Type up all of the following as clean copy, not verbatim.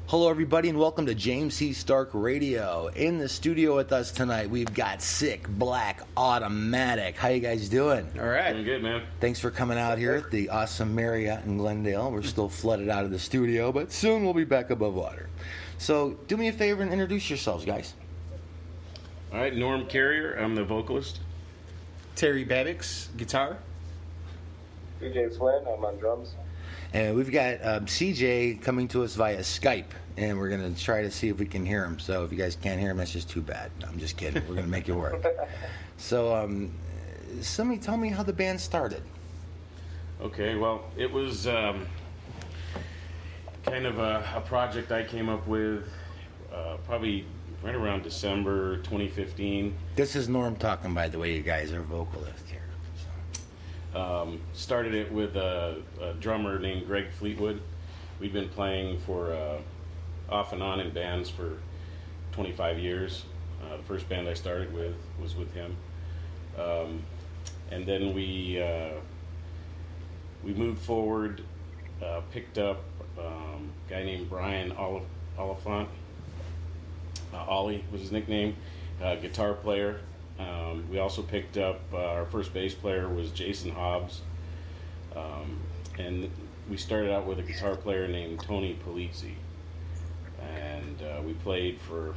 Hello, everybody, and welcome to James C. Starke Radio. In the studio with us tonight, we've got Sick Black Automatic. How you guys doing? All right. Doing good, man. Thanks for coming out here at the awesome Marriott in Glendale. We're still flooded out of the studio, but soon we'll be back above water. So do me a favor and introduce yourselves, guys. All right, Norm Carrier. I'm the vocalist. Terry Babbix, guitar. DJ Flynn, I'm on drums. And we've got CJ coming to us via Skype, and we're going to try to see if we can hear him. So if you guys can't hear him, that's just too bad. No, I'm just kidding. We're going to make it work. So somebody tell me how the band started. Okay, well, it was kind of a project I came up with probably right around December 2015. This is Norm talking, by the way. You guys are vocalists here. Started it with a drummer named Greg Fleetwood. We'd been playing for off and on in bands for 25 years. The first band I started with was with him. And then we moved forward, picked up a guy named Brian Oliphant. Ollie was his nickname, guitar player. We also picked up our first bass player was Jason Hobbs, and we started out with a guitar player named Tony Polizzi, and we played for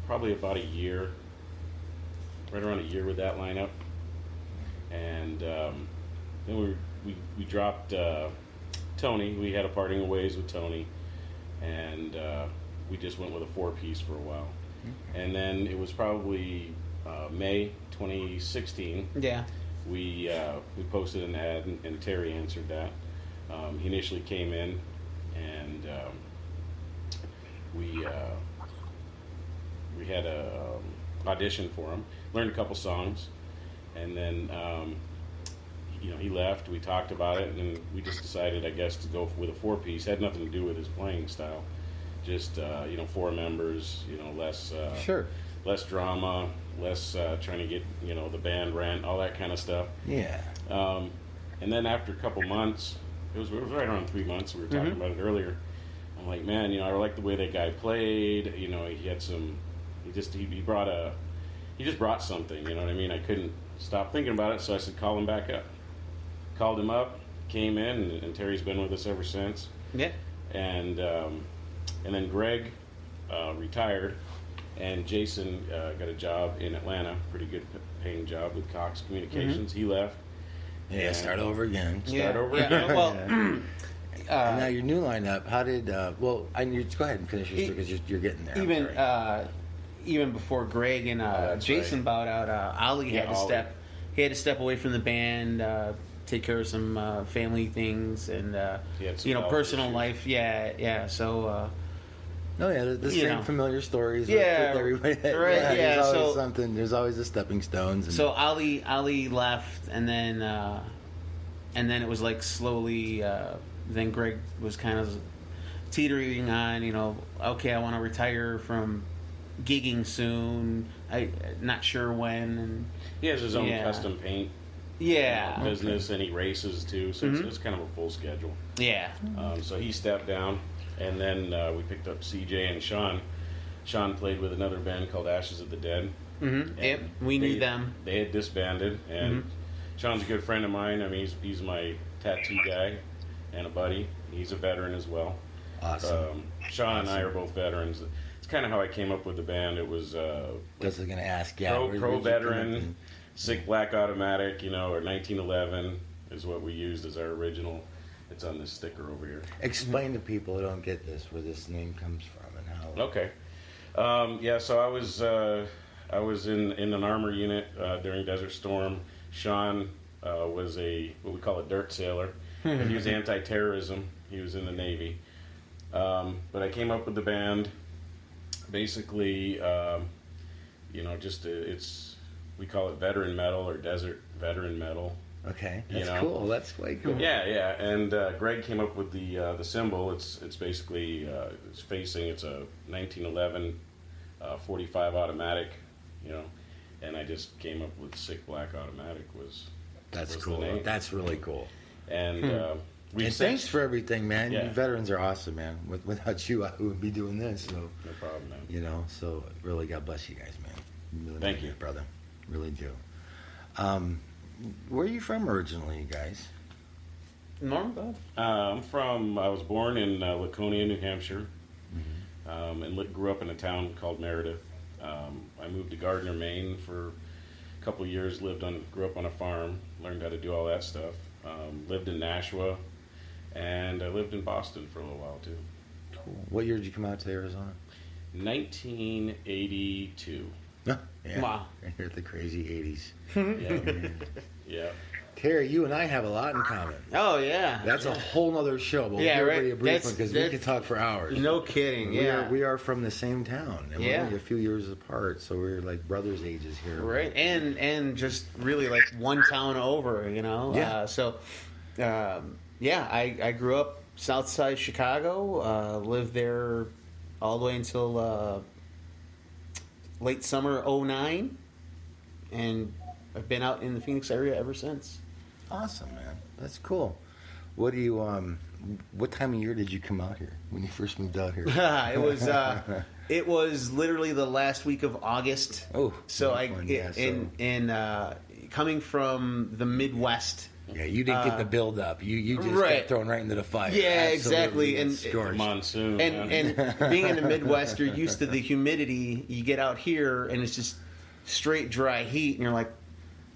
probably about a year, right around a year with that lineup, and then we dropped Tony. We had a parting of ways with Tony, and we just went with a 4-piece for a while. And then it was probably May 2016. Yeah. We posted an ad, and Terry answered that. He initially came in, and we had a audition for him. Learned a couple songs, and then he left. We talked about it, and then we just decided, I guess, to go with a 4-piece. Had nothing to do with his playing style. Just 4 members, less less drama, less trying to get the band rent, all that kind of stuff. Yeah. And then after a couple months, it was right around 3 months. We were talking about it earlier. I'm like, man, I like the way that guy played. He had some. He just brought something. You know what I mean? I couldn't stop thinking about it, so I said, call him back up. Called him up, came in, and Terry's been with us ever since. Yeah. And then Greg retired, and Jason got a job in Atlanta, pretty good paying job with Cox Communications. He left. Yeah, start over again. Again. Well, And now your new lineup, how did, go ahead and finish your story because you're getting there. Even before Greg and Jason bowed out, Ollie had to step away from the band, take care of some family things and personal issues. Life. Yeah. So. The same familiar stories. Yeah, with everybody. right. There's always something. There's always the stepping stones. So Ali left, and then it was like slowly. Then Greg was kind of teetering on. Okay, I want to retire from gigging soon. I not sure when. And he has his own custom paint. Business, and he races too. So it's kind of a full schedule. Yeah. So he stepped down. And then we picked up CJ and Sean. Sean played with another band called Ashes of the Dead. Mm-hmm. Yep, we knew them. They had disbanded, and Sean's a good friend of mine. I mean, he's my tattoo guy and a buddy. He's a veteran as well. Awesome. Sean and I are both veterans. It's kind of how I came up with the band. It was just going to ask, pro veteran, Sick Black Automatic, or 1911 is what we used as our original. It's on this sticker over here. Explain to people who don't get this where this name comes from and how. Okay. So I was in an armor unit during Desert Storm. Sean was what we call a dirt sailor. But he was anti-terrorism. He was in the Navy. But I came up with the band. Basically, we call it veteran metal or desert veteran metal. Okay, that's cool. That's quite cool. Yeah, and Greg came up with the symbol. It's basically it's a 1911 .45 automatic, and I just came up with Sick Black Automatic was That's was cool. the name. That's really cool. And And thanks for everything, man. Yeah. You veterans are awesome, man. Without you, I wouldn't be doing this. So, No problem, man. you know, so really, God bless you guys, man. Really Thank mean you. it, brother. Really do. Where are you from originally, you guys? Norm, go ahead. I was born in Laconia, New Hampshire, and grew up in a town called Meredith. I moved to Gardner, Maine for a couple of years, grew up on a farm, learned how to do all that stuff. Lived in Nashua, and I lived in Boston for a little while too. Cool. What year did you come out to Arizona? 1982. Yeah. Wow. Right here at the crazy 80s. Yeah. Yeah. Terry, you and I have a lot in common. Oh yeah, That's a whole other show, but Yeah, we'll give right. everybody a brief That's- one because we that's- could talk for hours. no kidding. We are from the same town, and we're Yeah. only a few years apart, so we're like brothers' ages here. Right, and just really like one town over, you know. Yeah. I grew up South Side Chicago. Lived there all the way until late summer '09, and I've been out in the Phoenix area ever since. Awesome, man. That's cool. What do you what time of year did you come out here when you first moved out here? It was literally the last week of August. Oh, so coming from the Midwest. Yeah, you didn't get the build up. You just right. got thrown right into the fire. Yeah, Absolutely exactly. And scorched. Monsoon. and being in the Midwest, you're used to the humidity. You get out here, and it's just straight dry heat, and you're like,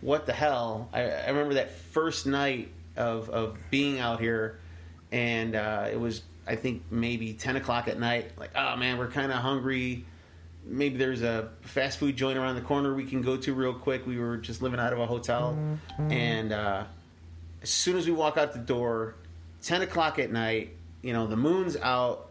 what the hell? I remember that first night of being out here, and it was, I think, maybe 10 o'clock at night. Like, oh, man, we're kind of hungry. Maybe there's a fast food joint around the corner we can go to real quick. We were just living out of a hotel. And as soon as we walk out the door, 10 o'clock at night, you know, the moon's out.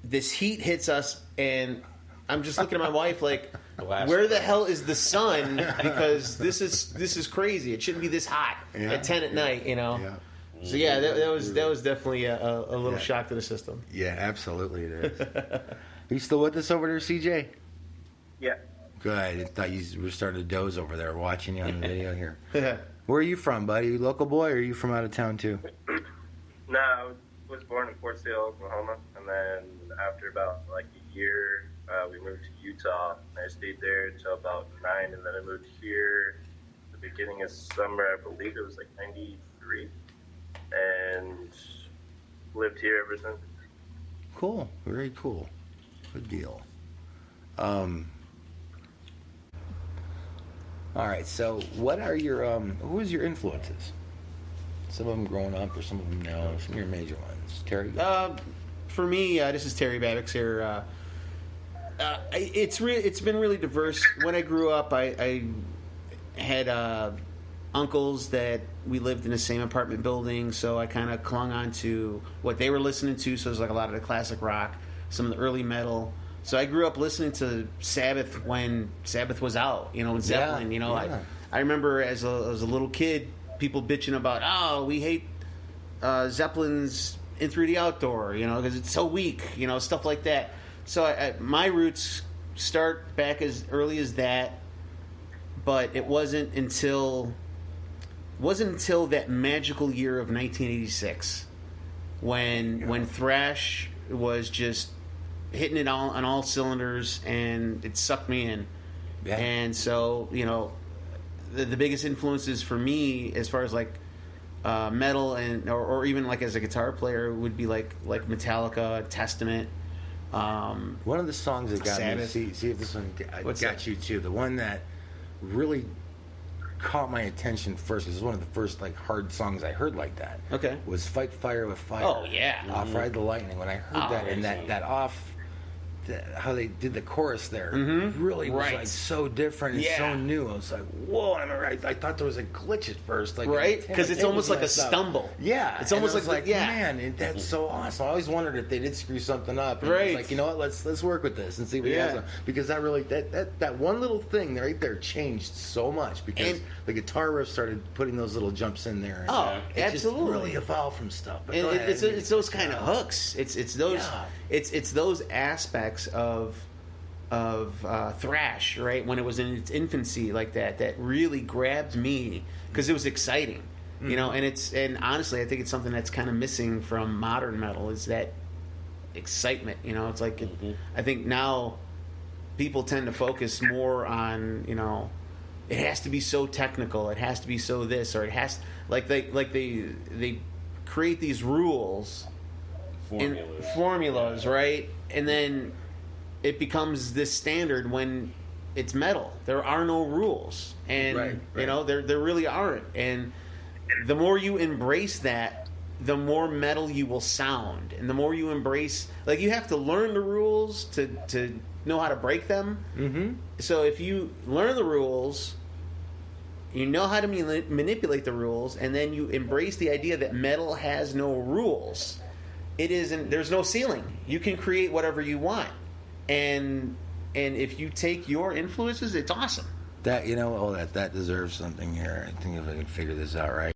This heat hits us, and I'm just looking at my wife like, where the hell is the sun? Because this is crazy. It shouldn't be this hot at 10 at night, you know. Yeah. So yeah, that was definitely a little shock to the system. Yeah, absolutely it is. Are you still with us over there, CJ? Yeah. Good. I thought you were starting to doze over there watching you on the video here. Where are you from, buddy? Are you a local boy, or are you from out of town too? No, I was born in Fort Sill, Oklahoma, and then after about like a year, we moved to Utah. I stayed there until about 9, and then I moved here at the beginning of summer. I believe it was like 93, and lived here ever since. Cool. Very cool. Good deal. All right. So, what are your who was your influences? Some of them growing up, or some of them now. Some of your major ones. Terry. For me, this is Terry Babbix here. It's been really diverse. When I grew up, I had uncles that we lived in the same apartment building, so I kind of clung on to what they were listening to. So it was like a lot of the classic rock, some of the early metal. So I grew up listening to Sabbath when Sabbath was out, you know, and Zeppelin. You know, I remember as a little kid, people bitching about, oh, we hate Zeppelin's In Through the Outdoor, you know, because it's so weak, you know, stuff like that. So my roots start back as early as that, but it wasn't until that magical year of 1986 when thrash was just hitting it all on all cylinders, and it sucked me in. Yeah. And so, you know, the biggest influences for me as far as like metal and or even like as a guitar player would be like Metallica, Testament. One of the songs that got Sabbath. me, see if this one got that? you too. The one that really caught my attention first, because it was one of the first like hard songs I heard like that. Okay. Was "Fight Fire with Fire." Oh yeah. Off Ride the Lightning. When I heard that and that off, how they did the chorus there really was like so different and so new. I was like, whoa! I thought there was a glitch at first, like right? Because it's almost like a stumble. Yeah, it's almost like man, that's so awesome. I always wondered if they did screw something up. And it's like, you know what? Let's work with this and see what he has. Because that really that one little thing right there changed so much because the guitar riff started putting those little jumps in there. And it absolutely. just really evolved from stuff. But and it's those kind of hooks. It's those aspects of thrash, right? When it was in its infancy, like that really grabbed me because it was exciting. You know, and honestly, I think it's something that's kind of missing from modern metal is that excitement. You know, it's like I think now people tend to focus more on, you know, it has to be so technical, it has to be so this, or it has they create these rules, formulas, right? And then it becomes this standard when it's metal. There are no rules, and you know there really aren't. And the more you embrace that, the more metal you will sound, and the more you embrace, like, you have to learn the rules to know how to break them. Mm-hmm. So if you learn the rules, you know how to manipulate the rules, and then you embrace the idea that metal has no rules. It isn't. There's no ceiling. You can create whatever you want, and if you take your influences, it's awesome. That, you know, that deserves something here. I think if I can figure this out right.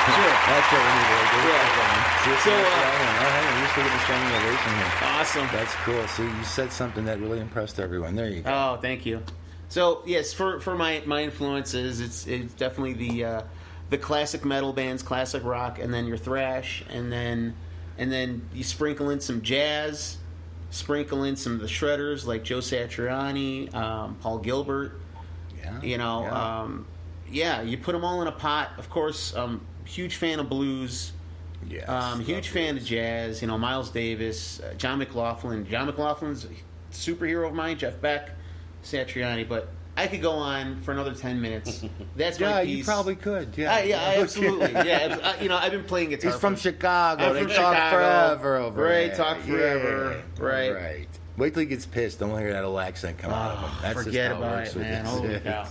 Sure. That's what we need to do. Yeah. So, you used to get a standing ovation here. Awesome. That's cool. See, you said something that really impressed everyone. There you go. Oh, thank you. So, yes, for my influences, it's definitely the classic metal bands, classic rock, and then your thrash, and then you sprinkle in some jazz, sprinkle in some of the shredders like Joe Satriani, Paul Gilbert. Yeah. You know, you put them all in a pot. Of course, huge fan of blues. Yes. Huge fan of jazz. You know, Miles Davis, John McLaughlin. John McLaughlin's a superhero of mine. Jeff Beck, Satriani. But I could go on for another 10 minutes. That's my piece. You probably could. Yeah, absolutely. Yeah, you know, I've been playing guitar. He's from Chicago. I'm they from talk Chicago. Forever over Right, there. talk forever. Yeah. Right. Wait till he gets pissed. Don't hear that little accent come out of him. That's forget just how about works it, with man. this. Holy cow.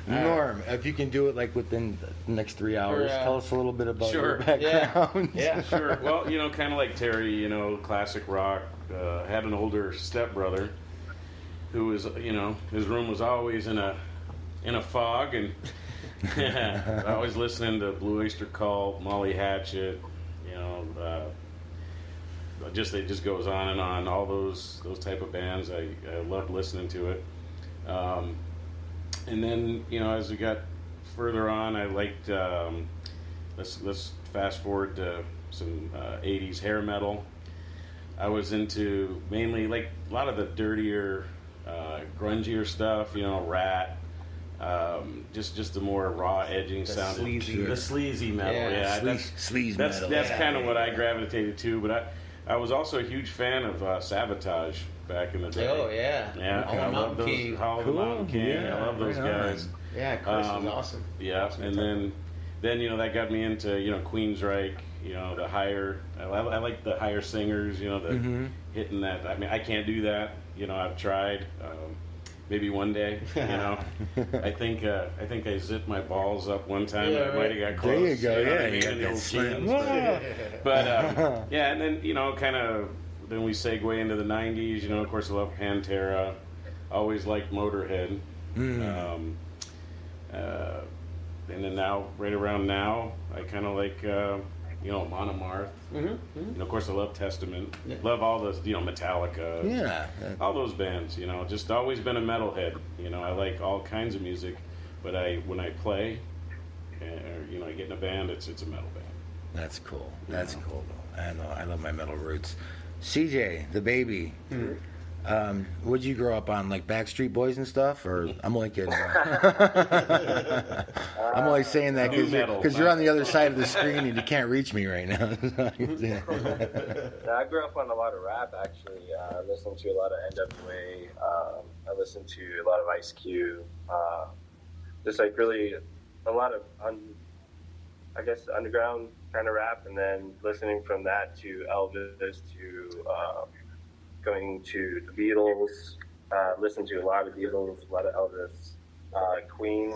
Norm, if you can do it like within the next 3 hours, tell us a little bit about your Sure. background. Yeah. Sure. Well, you know, kind of like Terry, you know, classic rock. Had an older stepbrother who was, you know, his room was always in a fog, and always listening to Blue Oyster Cult, Molly Hatchet, you know, it just goes on and on. All those type of bands, I loved listening to it. And then, you know, as we got further on, I liked, let's fast forward to some 80s hair metal. I was into mainly, like, a lot of the dirtier, grungier stuff, you know, Rat, just the more raw edging sound. The sleazy metal, Sleaze metal. That's kind of what I gravitated to, but I was also a huge fan of Sabotage back in the day. Oh, yeah. Yeah, All the Mountain King. Hall of the Mountain King. Yeah, I love those guys. Yeah, Chris was awesome. Yeah, Awesome and then you know, that got me into, you know, Queensryche, you know, the higher, I like the higher singers, you know, the hitting that. I mean, I can't do that. You know, I've tried. Maybe one day, you know. I think I zipped my balls up one time. Yeah, I might have got close. There you go. You know what I Yeah, mean? you In got the that old slam. teens, but yeah, and then, you know, kind of, then we segue into the 90s. You know, of course, I love Pantera. Always liked Motorhead. And then now, right around now, I kind of like, you know, Monomarth. You know, of course, I love Testament. Yeah. Love all those, you know, Metallica. Yeah. All those bands, you know, just always been a metalhead. You know, I like all kinds of music, but when I play, or, you know, I get in a band, it's a metal band. That's cool. That's cool, though. I know. I love my metal roots. CJ, the baby. What'd you grow up on, like Backstreet Boys and stuff? Or I'm only kidding. I'm only saying that because you're on the other side of the screen and you can't reach me right now. Yeah, I grew up on a lot of rap, actually. I listened to a lot of NWA. I listened to a lot of Ice Cube. Just like really a lot of, I guess, underground kind of rap. And then listening from that to Elvis to going to the Beatles. Listened to a lot of Beatles, a lot of Elvis, Queen.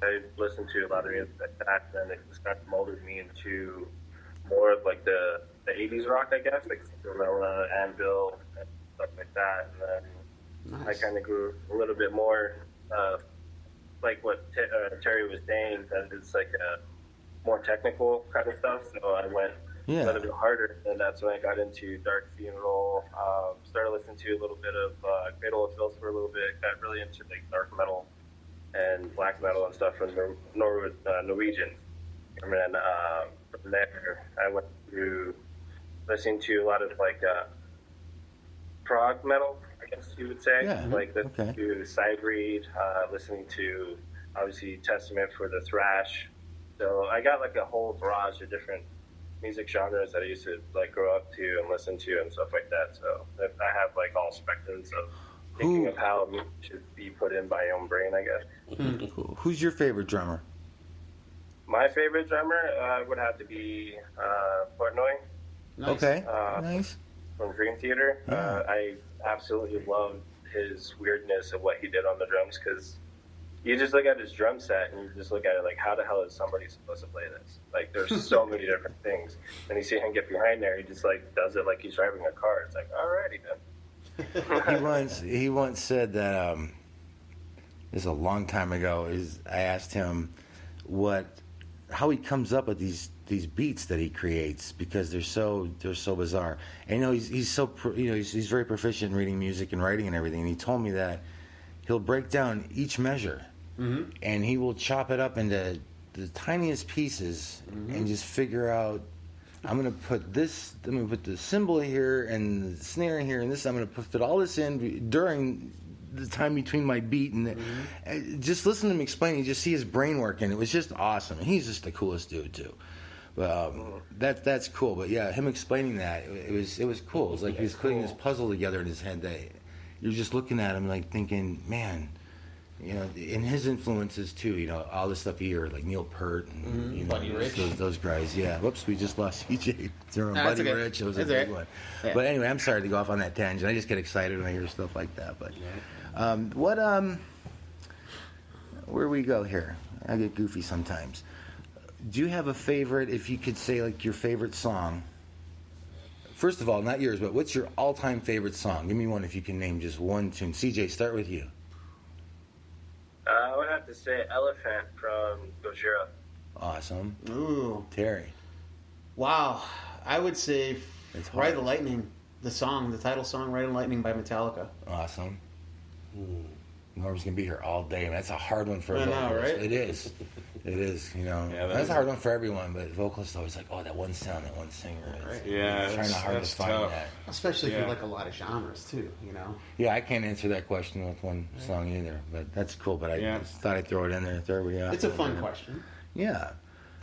I listened to a lot of music like that, and it just kind of molded me into more of like the 80s rock, I guess, like Cinderella, Anvil, and stuff like that. And then I kind of grew a little bit more, like what Terry was saying, that it's like a more technical kind of stuff. So I went Yeah. a little bit harder. And that's when I got into Dark Funeral. Started listening to a little bit of Cradle of Filth for a little bit. Got really into like dark metal and black metal and stuff from Norwegian. And then from there, I went through listening to a lot of like prog metal, I guess you would say. Yeah, Like listening to Cyberreed, listening to obviously Testament for the thrash. So I got like a whole barrage of different music genres that I used to like grow up to and listen to and stuff like that. So I have like all spectrums of thinking of how music should be put in my own brain, I guess. Who's your favorite drummer? My favorite drummer would have to be Portnoy. Nice. Okay, nice. From Dream Theater. Yeah. I absolutely love his weirdness of what he did on the drums, because you just look at his drum set and you just look at it like, how the hell is somebody supposed to play this? Like, there's so many different things. And you see him get behind there, he just like does it like he's driving a car. It's like, alrighty then. He once said that this is a long time ago. I asked him how he comes up with these beats that he creates, because they're so bizarre. And he's so he's very proficient in reading music and writing and everything. And he told me that he'll break down each measure, and he will chop it up into the tiniest pieces, and just figure out, I'm going to put the cymbal here and the snare here and this. I'm going to put all this in during the time between my beat, and just listen to him explain. You just see his brain working. It was just awesome. And he's just the coolest dude too. But that's cool. But yeah, him explaining that, it was cool. It was like he was putting this puzzle together in his head. That you're just looking at him like thinking, man. In his influences too, all the stuff he heard, like Neil Peart and Buddy Rich. those guys. Yeah. Whoops, we just lost CJ. Buddy okay. Rich. It was a That's big right. one. Yeah. But anyway, I'm sorry to go off on that tangent. I just get excited when I hear stuff like that. But where we go here? I get goofy sometimes. Do you have a favorite? If you could say like your favorite song. First of all, not yours, but what's your all-time favorite song? Give me one if you can name just one tune. CJ, start with you. I would have to say Elephant from Gojira. Awesome. Ooh. Terry. Wow. I would say It's hard. Ride the Lightning. The title song, Ride the Lightning by Metallica. Awesome. Norm's going to be here all day. Man, that's a hard one for a I know, vocalist. right? It is. It is, Yeah, that's a hard one for everyone, but vocalists always like, that one sound, that one singer. Right. Yeah, Trying hard to that's find tough. that. Especially if Yeah. you like a lot of genres, too, Yeah, I can't answer that question with one song either, but that's cool. But I just thought I'd throw it in there. There we go. It's a fun question. Yeah.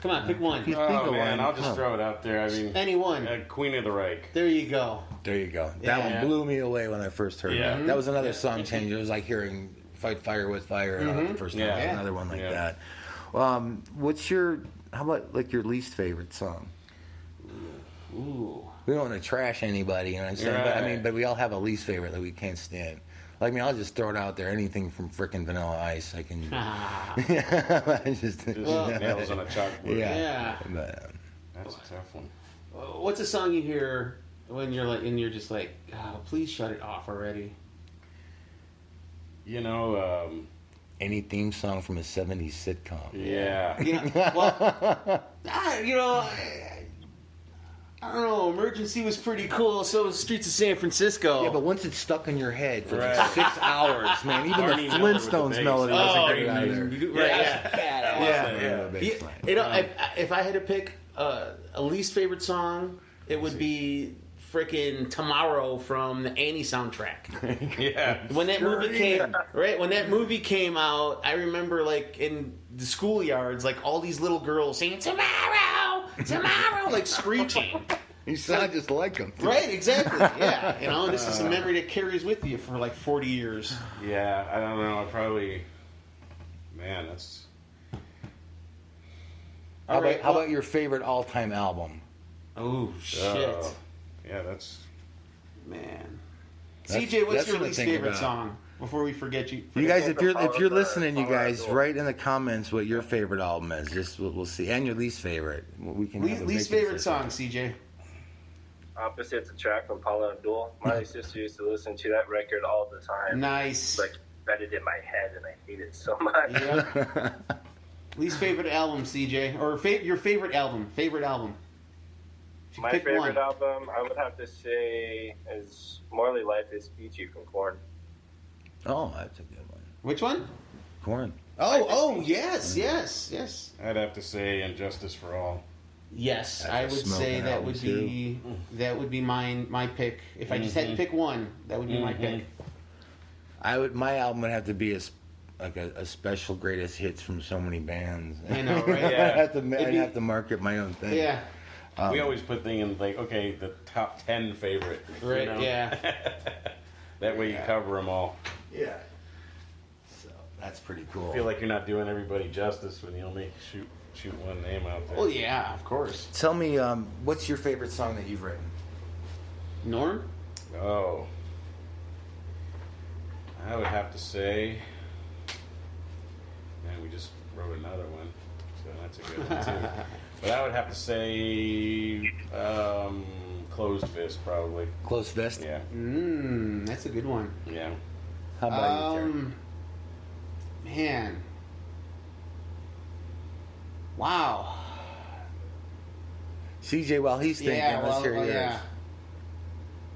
Come on, pick one. Think of Oh man, one. I'll just throw it out there. I mean, Anyone. Queen of the Reich. There you go. There you go. That Yeah. one blew me away when I first heard Yeah. that. That was another song change. It was like hearing Fight Fire with Fire the first time. Yeah. It was another one like Yeah. that. How about like your least favorite song? Ooh. We don't want to trash anybody, you know what I'm saying? But, I mean, Right. but we all have a least favorite that we can't stand. Like me, I'll just throw it out there. Anything from frickin' Vanilla Ice, I can. I just Nails on a chalkboard. Yeah. Yeah. But, That's a tough one. What's a song you hear when you're just like, please shut it off already? any theme song from a 70s sitcom. Yeah. I don't know. Emergency was pretty cool. So was Streets of San Francisco. Yeah, but once it's stuck in your head for Right. like 6 hours, man, even Barney the Miller with the Flintstones bass. melody doesn't get it out of there. Yeah. Bass line. If I had to pick a least favorite song, it would be frickin' Tomorrow from the Annie soundtrack. Yeah. When that movie came out, I remember like in the schoolyards, like all these little girls saying "Tomorrow, tomorrow," like screeching. You sound just like him. Right, exactly. Yeah, this is a memory that carries with you for like 40 years. Yeah, I don't know. That's. How about your favorite all-time album? Oh shit, Yeah, that's. man. That's- CJ, what's that's your what I least think favorite about. song? Before we forget you. You guys, if you're Colorado- listening, you guys, Colorado. write in the comments what your favorite album is. Just we'll see, and your least favorite. We can have a Least big favorite decision. song, CJ. Opposites Attract from Paula Abdul. My sister used to listen to that record all the time. Nice. Like, embedded in my head, and I hate it so much. Yeah. Least favorite album, CJ, or your favorite album. Favorite album. you My pick favorite one. album, I would have to say, is Morley Life is Peachy from Korn. Oh, that's a good one. Which one? Corn. Oh, yes. I'd have to say Injustice for All. Yes, That's I a would say smoking that album, would be my pick. If I just had to pick one, that would be my pick. My album would have to be a special greatest hits from so many bands. I know, right? Yeah. I'd have to market my own thing. Yeah, We always put things in like, okay, the top 10 favorite. right. Yeah. That way you cover them all. Yeah. So that's pretty cool. I feel like you're not doing everybody justice when you only shoot one name out there. Oh yeah, of course. Tell me, what's your favorite song that you've written? Norm. Oh. I would have to say, man, we just wrote another one, so that's a good one too. But I would have to say, Closed Fist, probably. Close Fist? Yeah, That's a good one. yeah. How about you, Terry? Man. Wow. CJ, while he's thinking, let's hear yours. yeah.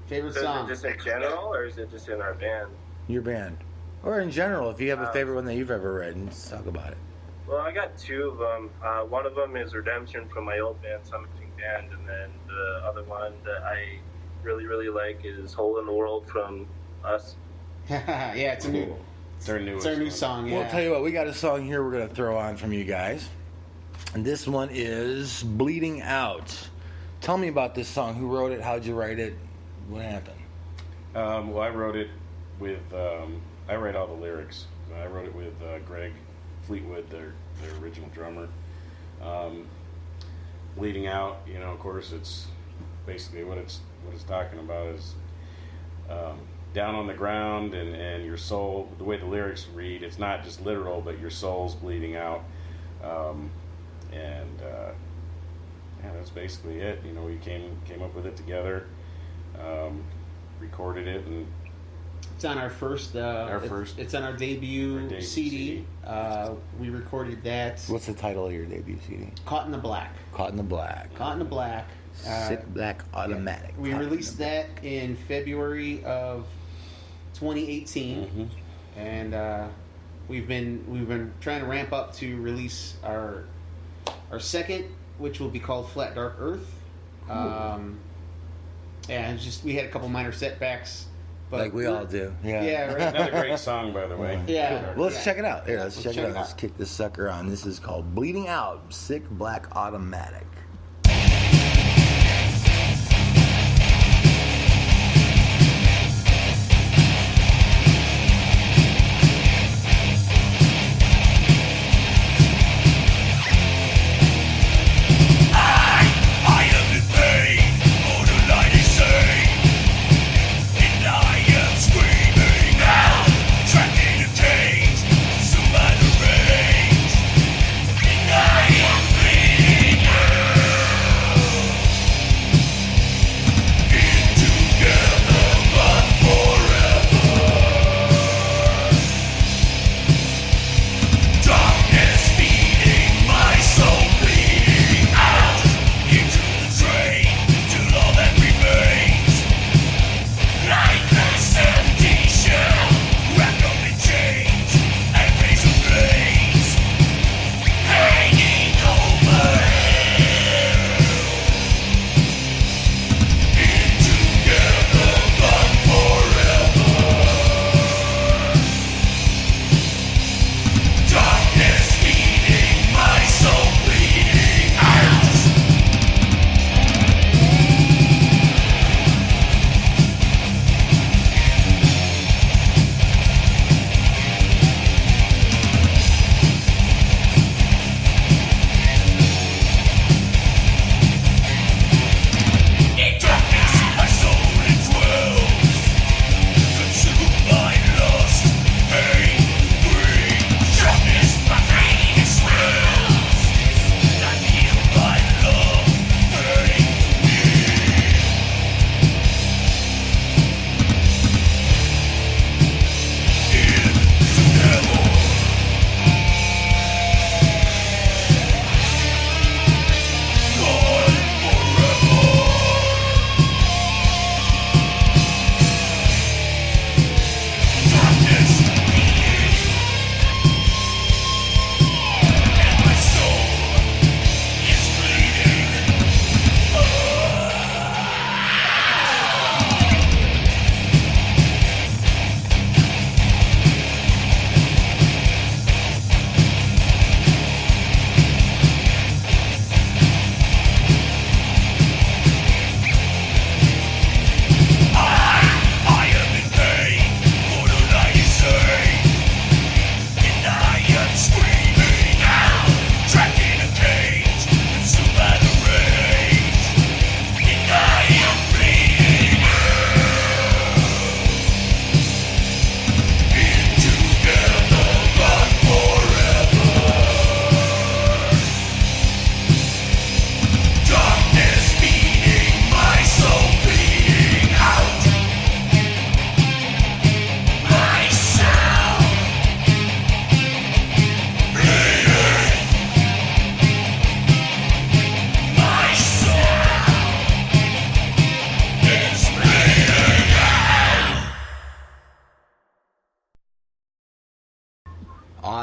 Favorite So song. is it just in general, or is it just in our band? Your band. Or in general, if you have a favorite one that you've ever written, just talk about it. Well, I got two of them. One of them is Redemption from my old band, Summiting Band, and then the other one that I really, really like is Hole in the World from Us. Yeah, it's a new. It's our It's our new song. Yeah. Well, I'll tell you what, we got a song here we're going to throw on from you guys. And this one is Bleeding Out. Tell me about this song. Who wrote it? How'd you write it? What happened? Well, I wrote it with, I write all the lyrics. I wrote it with Greg Fleetwood, their original drummer. Bleeding Out, of course, it's basically what it's talking about is down on the ground and your soul, the way the lyrics read, it's not just literal, but your soul's bleeding out. Yeah, that's basically it. We came up with it together, recorded it, and It's on our first. It's on our debut CD. We recorded that. What's the title of your debut CD? Caught in the Black. Caught in the Black. Caught in the Black. Sick Black Automatic. We Caught in released the that in February of 2018, and we've been trying to ramp up to release our second, which will be called Flat Dark Earth. And it's just we had a couple minor setbacks, but Like we all do. Yeah. Yeah, right. another great song, by the way. Yeah. Well, let's check it out. Here, let's check it out. it Let's out. kick this sucker on. This is called Bleeding Out, Sick Black Automatic. I am bleeding out.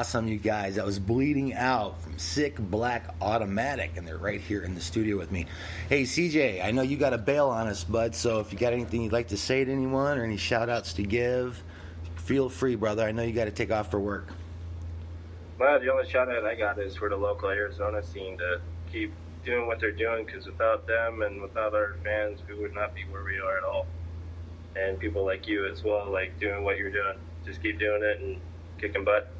awesome, you guys. That was Bleeding Out from Sick Black Automatic, and they're right here in the studio with me. Hey, CJ, I know you got a bail on us, bud, so if you got anything you'd like to say to anyone or any shout-outs to give, feel free, brother. I know you got to take off for work. Well, the only shout out I got is for the local Arizona scene to keep doing what they're doing, because without them and without our fans, we would not be where we are at all. And people like you as well, like doing what you're doing. Just keep doing it and kicking butt.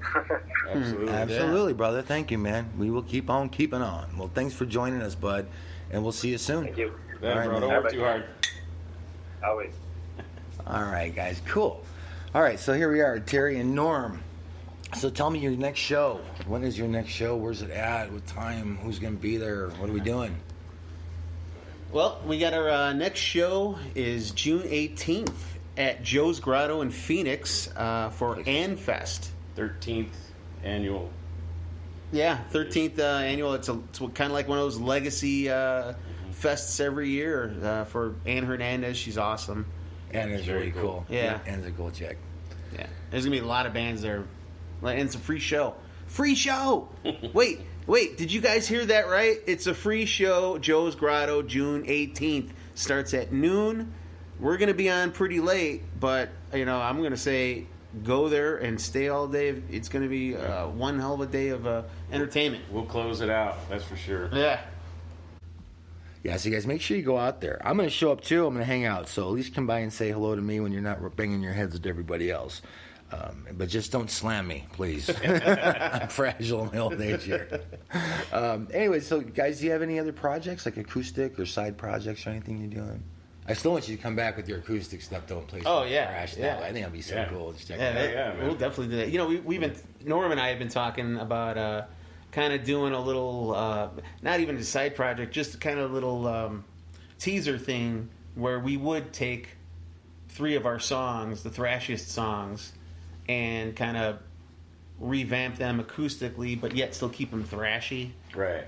Absolutely. Absolutely, brother. Thank you, man. We will keep on keeping on. Well, thanks for joining us, bud, and we'll see you soon. Thank you. Yeah, All right, bro, man. don't work too hard. Always. All right, guys. Cool. All right, so here we are, Terry and Norm. So tell me your next show. When is your next show? Where's it at? What time? Who's going to be there? What are we doing? Well, we got our next show is June 18th at Joe's Grotto in Phoenix for AnFest. 13th annual. Yeah, 13th annual. It's kind of like one of those legacy fests every year for Ann Hernandez. She's awesome. And it's Very really cool. Yeah. And it's a cool chick. Yeah, there's gonna be a lot of bands there, and it's a free show. Free show. Wait, did you guys hear that right? It's a free show. Joe's Grotto, June 18th, starts at noon. We're gonna be on pretty late, but I'm gonna say go there and stay all day. It's gonna be one hell of a day of entertainment. We'll close it out, that's for sure. Yeah. Yeah, so you guys make sure you go out there. I'm going to show up too. I'm going to hang out. So at least come by and say hello to me when you're not banging your heads with everybody else. But just don't slam me, please. I'm fragile in my old age here. Anyway, so guys, do you have any other projects, like acoustic or side projects or anything you're doing? I still want you to come back with your acoustic stuff. Don't play. Oh, yeah, Crash yeah. now. I think that'd be so Yeah. cool. Just check Yeah, it out. man. we'll definitely do that. We've been Norm and I have been talking about kind of doing a little, not even a side project, just kind of a little teaser thing where we would take 3 of our songs, the thrashiest songs, and kind of revamp them acoustically, but yet still keep them thrashy. Right.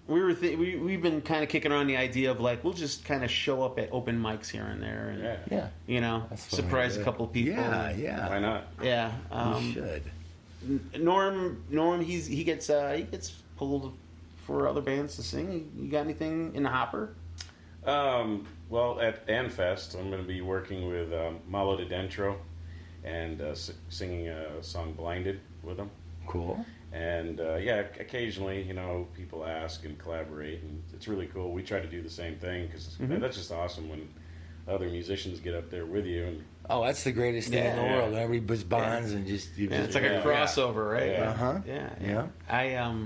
We've been kind of kicking around the idea of like we'll just kind of show up at open mics here and there, and Yeah. That's fun. surprise a couple people. Yeah. Why not? Yeah. You should. Norm, he gets pulled for other bands to sing. You got anything in the hopper? Well, at AnFest, I'm going to be working with Malo de Dentro and singing a song "Blinded" with them. Cool. And occasionally, people ask and collaborate, and it's really cool. We try to do the same thing because that's just awesome when other musicians get up there with you. And Oh, that's the greatest thing in the Yeah. world. Everybody puts bonds and just. It's like a Yeah. crossover, right? Yeah. Uh-huh. Yeah.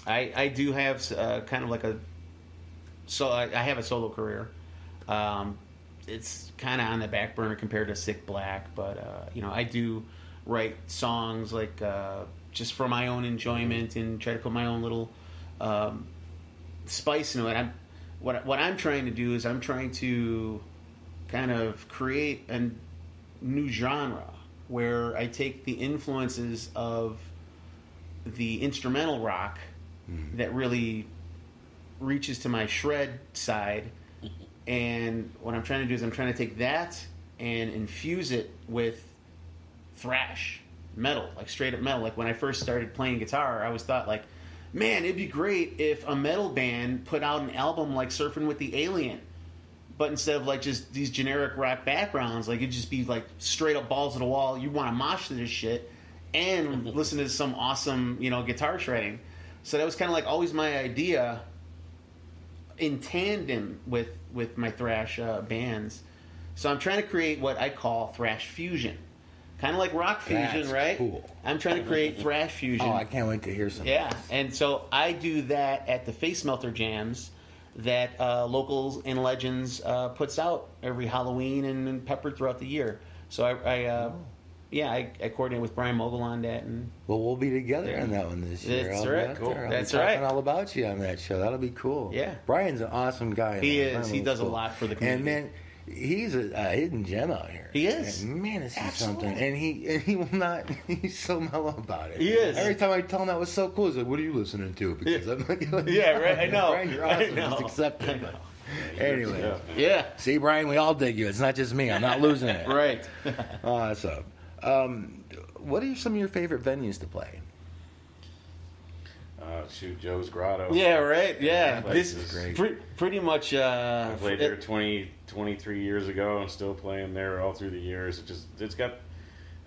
I do have kind of like I have a solo career. It's kind of on the back burner compared to Sick Black, but I do write songs like just for my own enjoyment and try to put my own little spice into it. What I'm trying to do is I'm trying to kind of create a new genre where I take the influences of the instrumental rock that really reaches to my shred side, and what I'm trying to do is I'm trying to take that and infuse it with thrash metal, like straight up metal. Like when I first started playing guitar, I always thought like, man, it'd be great if a metal band put out an album like Surfing with the Alien, but instead of like just these generic rock backgrounds, like it'd just be like straight up balls to the wall. You want to mosh to this shit and listen to some awesome, guitar shredding. So that was kind of like always my idea in tandem with my thrash bands. So I'm trying to create what I call thrash fusion. Kind of like rock fusion, That's right? cool. I'm trying to create thrash fusion. Oh, I can't wait to hear some. Yeah, and so I do that at the Face Melter Jams that Locals and Legends puts out every Halloween and peppered throughout the year. So I coordinate with Brian Mogul on that. And Well, we'll be together on that one this year. That's I'll be right. out Cool. there. I'll That's be talking right. all about you on that show. That'll be cool. Yeah. Brian's an awesome guy. He man. is. Brian He was does a cool. lot for the community. And man, he's a hidden gem out here. He is. And man, is he Absolutely. something? And he will not. He's so mellow about it. He is. Every time I tell him that was so cool, he's like, "What are you listening to?" Because I'm like, Yeah, right, I know. Brian, you're I awesome. know. Just accept it. But anyway, Yeah, see, Brian, we all dig you. It's not just me. I'm not losing it. right. Awesome. what are some of your favorite venues to play? Shoot, Joe's Grotto. Yeah, right. Yeah, That place this is is pretty much. I played there 23 years ago. I'm still playing there all through the years. It's got,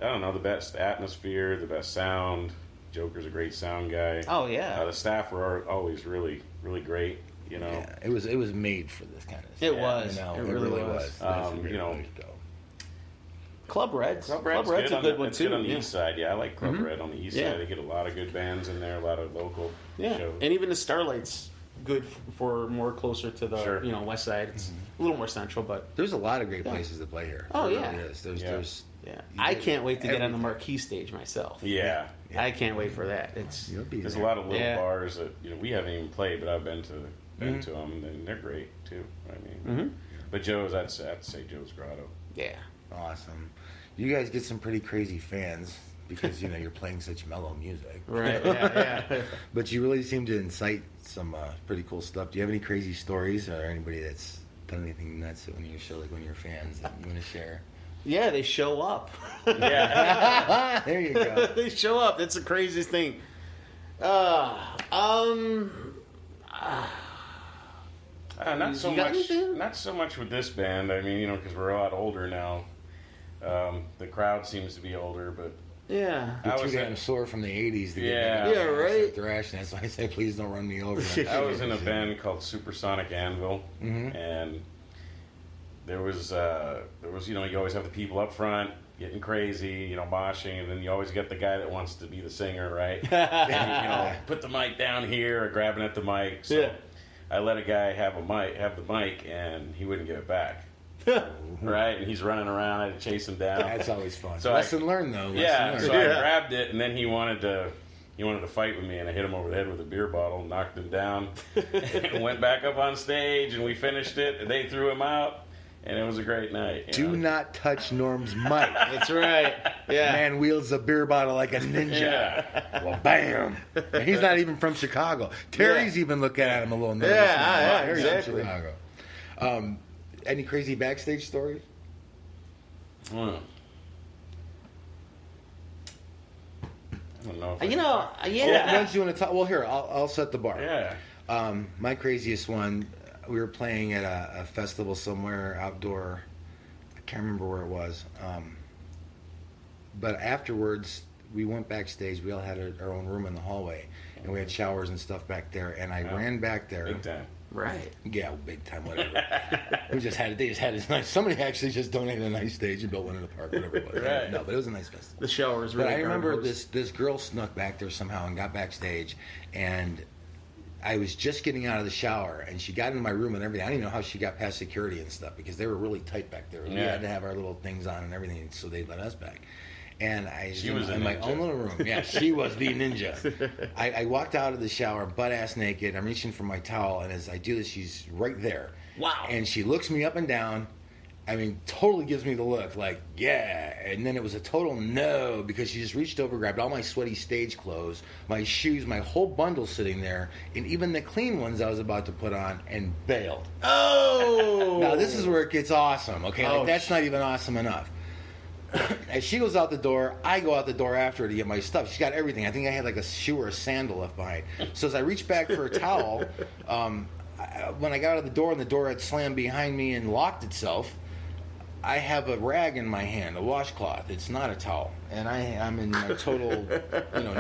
I don't know, the best atmosphere, the best sound. Joker's a great sound guy. Oh yeah. The staff were always really, really great. You know, Yeah, it was made for this kind of stuff. It was. You know, It really was. That's a great You know, place to go. Club Red's. Club Red's a on good the, one it's too. good on the Yeah. east side. Yeah, I like Club Red on the east Yeah. side. They get a lot of good bands in there, a lot of local Yeah, shows. and even the Starlight's good for more closer to the Sure. west side. It's a little more central, but There's a lot of great Yeah. places to play here. Oh, There yeah. really is. Yeah. There's yeah, You I get can't wait to get on the everything. marquee stage myself. Yeah. Yeah. I can't wait for that. It's You'll be There's a there. lot of little Yeah. bars that we haven't even played, but I've been to Mhm. them, and they're great too. I mean, but Joe's, I'd say Joe's Grotto. yeah. Awesome. You guys get some pretty crazy fans because you're playing such mellow music. Right. Yeah. Yeah. But you really seem to incite some pretty cool stuff. Do you have any crazy stories or anybody that's done anything nuts when you show, like when you're fans that you want to share? Yeah, they show up. Yeah. There you go. They show up. That's the craziest thing. Not so You got much. anything? Not so much with this band. I mean, because we're a lot older now. The crowd seems to be older, but Yeah. You're I too was damn in- sore from the 80s to Yeah. get Yeah, right. thrashing. That's why I say, please don't run me over. I was in a band called Supersonic Anvil, and there was you always have the people up front getting crazy, moshing, and then you always get the guy that wants to be the singer, right? And, put the mic down here or grabbing at the mic. So Yeah. I let a guy have the mic, and he wouldn't give it back. Right, and he's running around. I had to chase him down. That's always fun. So Lesson learned, though. Yeah, Lesson so learned. I grabbed it, and then he wanted to fight with me, and I hit him over the head with a beer bottle, knocked him down, and went back up on stage, and we finished it. And they threw him out, and it was a great night. Do not touch Norm's mic. That's right. Yeah. Man wields a beer bottle like a ninja. Yeah. Well, bam. And he's not even from Chicago. Terry's even looking at him a little nervous. Yeah, now. yeah, Terry's exactly. from Chicago. Any crazy backstage stories? I don't know. If I Yeah. Ones you want to talk? Well, here, I'll set the bar. Yeah. My craziest one, we were playing at a festival somewhere outdoor. I can't remember where it was. But afterwards, we went backstage. We all had our own room in the hallway, and we had showers and stuff back there. And I ran back there. Big time. Right. Yeah, big time, whatever. They just had it nice. Somebody actually just donated a nice stage and built one in the park, whatever it was. Right. No, but it was a nice festival. The shower is But really. I remember garden hose. this girl snuck back there somehow and got backstage, and I was just getting out of the shower, and she got into my room and everything. I don't even know how she got past security and stuff because they were really tight back there. We Yeah. had to have our little things on and everything, so they let us back. And She was a in my ninja. own little room. Yeah, she was the ninja. I walked out of the shower butt ass naked. I'm reaching for my towel, and as I do this, she's right there. Wow. And she looks me up and down. I mean, totally gives me the look, like, yeah. And then it was a total no, because she just reached over, grabbed all my sweaty stage clothes, my shoes, my whole bundle sitting there, and even the clean ones I was about to put on, and bailed. Oh. Now, this is where it gets awesome, okay? Oh, Like, that's not even awesome enough. As she goes out the door, I go out the door after her to get my stuff. She's got everything. I think I had like a shoe or a sandal left behind. So as I reach back for a towel, when I got out of the door and the door had slammed behind me and locked itself, I have a rag in my hand, a washcloth. It's not a towel. And I'm in my total,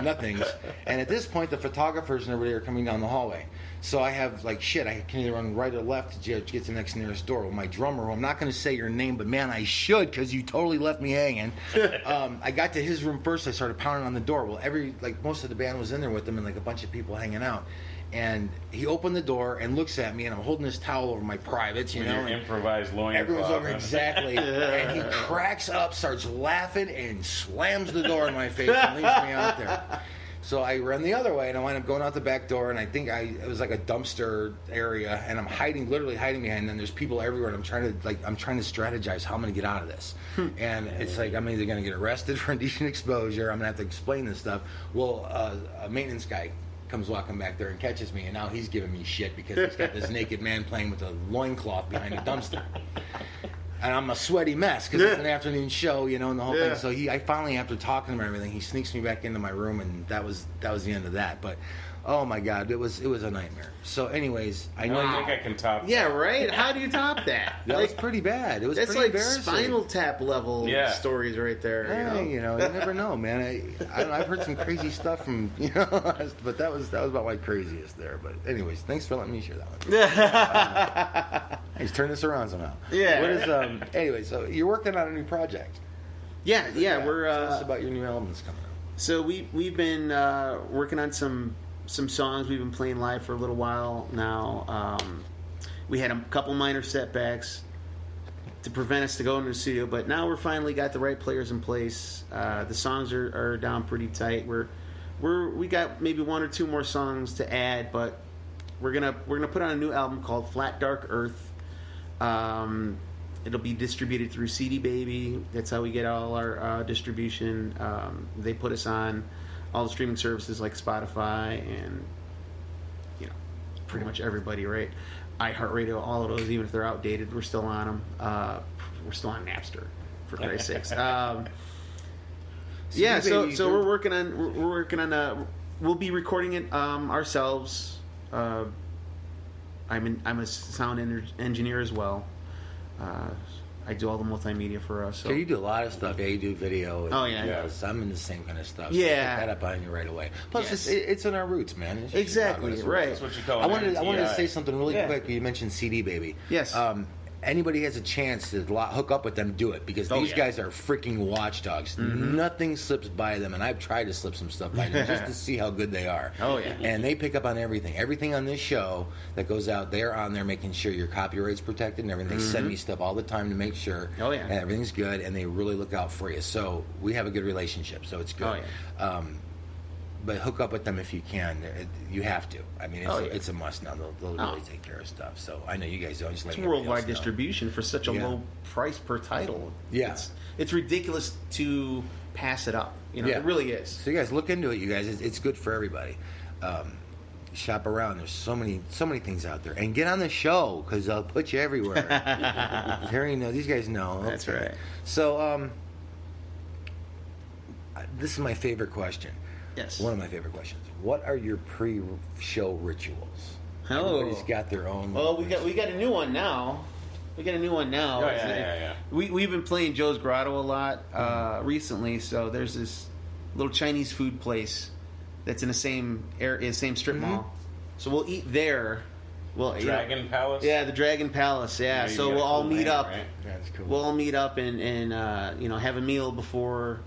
nothings. And at this point, the photographers and everybody are coming down the hallway. So I have, like, shit, I can either run right or left to get to the next nearest door. Well, my drummer, who I'm not going to say your name, but man, I should, because you totally left me hanging. I got to his room first. I started pounding on the door. Well, most of the band was in there with him and, like, a bunch of people hanging out. And he opened the door and looks at me, and I'm holding this towel over my privates, With know. your and improvised loincloth. everyone's over on. exactly. And he cracks up, starts laughing, and slams the door in my face and leaves me out there. So I ran the other way, and I wound up going out the back door, and I think it was like a dumpster area, and I'm literally hiding behind. And then there's people everywhere, and I'm trying to strategize how I'm going to get out of this. And it's like I'm either going to get arrested for indecent exposure. I'm going to have to explain this stuff. Well, a maintenance guy comes walking back there and catches me, and now he's giving me shit because he's got this naked man playing with a loincloth behind a dumpster. And I'm a sweaty mess because it's an afternoon show, and the whole Yeah. thing. So I finally, after talking to him and everything, he sneaks me back into my room, and that was the end of that. But oh my God, it was a nightmare. So, anyways, I I know don't think I can top Yeah, that. right? How do you top that? that was pretty bad. It was That's pretty like embarrassing. Spinal Tap level Yeah. stories right there. Hey, you never know, man. I don't know, I've heard some crazy stuff from but that was about my craziest there. But anyways, thanks for letting me share that one. Let's turn this around somehow. Yeah. What is anyway? So you're working on a new project. Yeah, we're Tell us about your new album that's coming out. so we've been working on some songs. We've been playing live for a little while now. We had a couple minor setbacks to prevent us to go into the studio, but now we're finally got the right players in place. The songs are down pretty tight. We got maybe one or two more songs to add, but we're gonna put on a new album called Flat Dark Earth. It'll be distributed through CD Baby. That's how we get all our distribution. They put us on all the streaming services like Spotify and pretty much everybody, right? iHeartRadio, all of those, even if they're outdated, we're still on them. We're still on Napster, for Christ's sakes. Yeah, so we're working on we'll be recording it ourselves. I'm a sound engineer as well. I do all the multimedia for us. So you do a lot of stuff. Yeah, you do video. Oh, yeah. Yes, I'm in the same kind of stuff. Yeah. So pick that up on you right away. Plus, Yes. it's in our roots, man. It's just Exactly, Chicago. right. That's what you call I wanted to TI. say something really Yeah. quick. You mentioned CD Baby. Yes. Anybody has a chance to hook up with them, do it, because Oh, these yeah. guys are freaking watchdogs. Nothing slips by them, and I've tried to slip some stuff by them just to see how good they are. Oh, yeah. And they pick up on everything on this show that goes out. They're on there making sure your copyright's protected and everything. They send me stuff all the time to make sure Oh, yeah. everything's good, and they really look out for you. So we have a good relationship, so it's good. Oh, But hook up with them if you can. You have to. I mean, Oh, yeah. it's a must now. They'll Oh. really take care of stuff. So I know you guys don't. Just It's letting everybody worldwide else know. distribution for such a Yeah. low price per title. Yeah. It's ridiculous to pass it up. Yeah. It really is. So you guys look into it. You guys, it's good for everybody. Shop around. There's so many things out there, and get on the show because I'll put you everywhere. Harry, these guys know. That's right. So this is my favorite question. Yes. One of my favorite questions. What are your pre-show rituals? Oh. Everybody's got their own. Well, we got a new one now. Oh, yeah. We've been playing Joe's Grotto a lot recently. So there's this little Chinese food place that's in the same strip mall. So we'll eat there. Well, Dragon Palace? Yeah, the Dragon Palace. Yeah. You So got we'll a all cool meet name, up. right? That's cool. We'll all meet up and have a meal before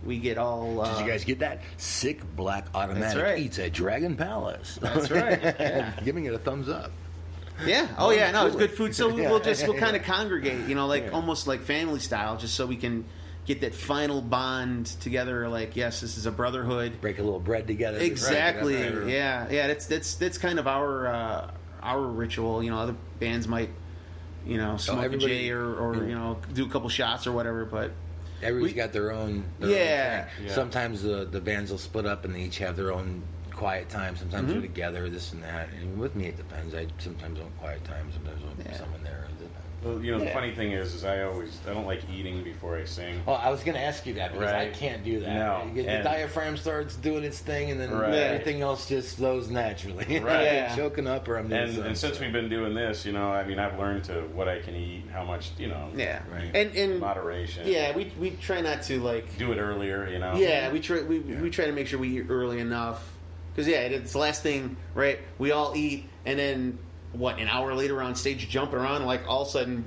we get all. Did you guys get that? Sick Black Automatic right. Eats at Dragon Palace. That's right, yeah. Giving it a thumbs up. Yeah. Oh yeah. No, it's Absolutely. good food. So Yeah. we'll kind of congregate. Almost like family style, just so we can get that final bond together. Like, yes, this is a brotherhood. Break a little bread together. Exactly. Right. Yeah. That's kind of our ritual. Other bands might smoke a everybody- J or do a couple shots or whatever. But Everybody's We- got their own. Yeah. thing. Yeah. Sometimes the bands will split up and they each have their own quiet time. Sometimes Mm-hmm. they're together, this and that. And with me, it depends. I sometimes want quiet time. Sometimes I want Yeah. someone there. It depends. Well, the Yeah. funny thing is I don't like eating before I sing. Oh, I was going to ask you that because I Right. can't do that. No. The And- diaphragm starts doing its thing, and then Right. everything else just flows naturally. Right. Yeah. Choking up, or I'm doing And something. since we've been doing this, I've learned to what I can eat, how much, yeah. Right. And moderation. yeah, we try not to like. Do it earlier, Yeah, we try to make sure we eat early enough because it's the last thing, right? We all eat, and then an hour later on stage jumping around, like all of a sudden,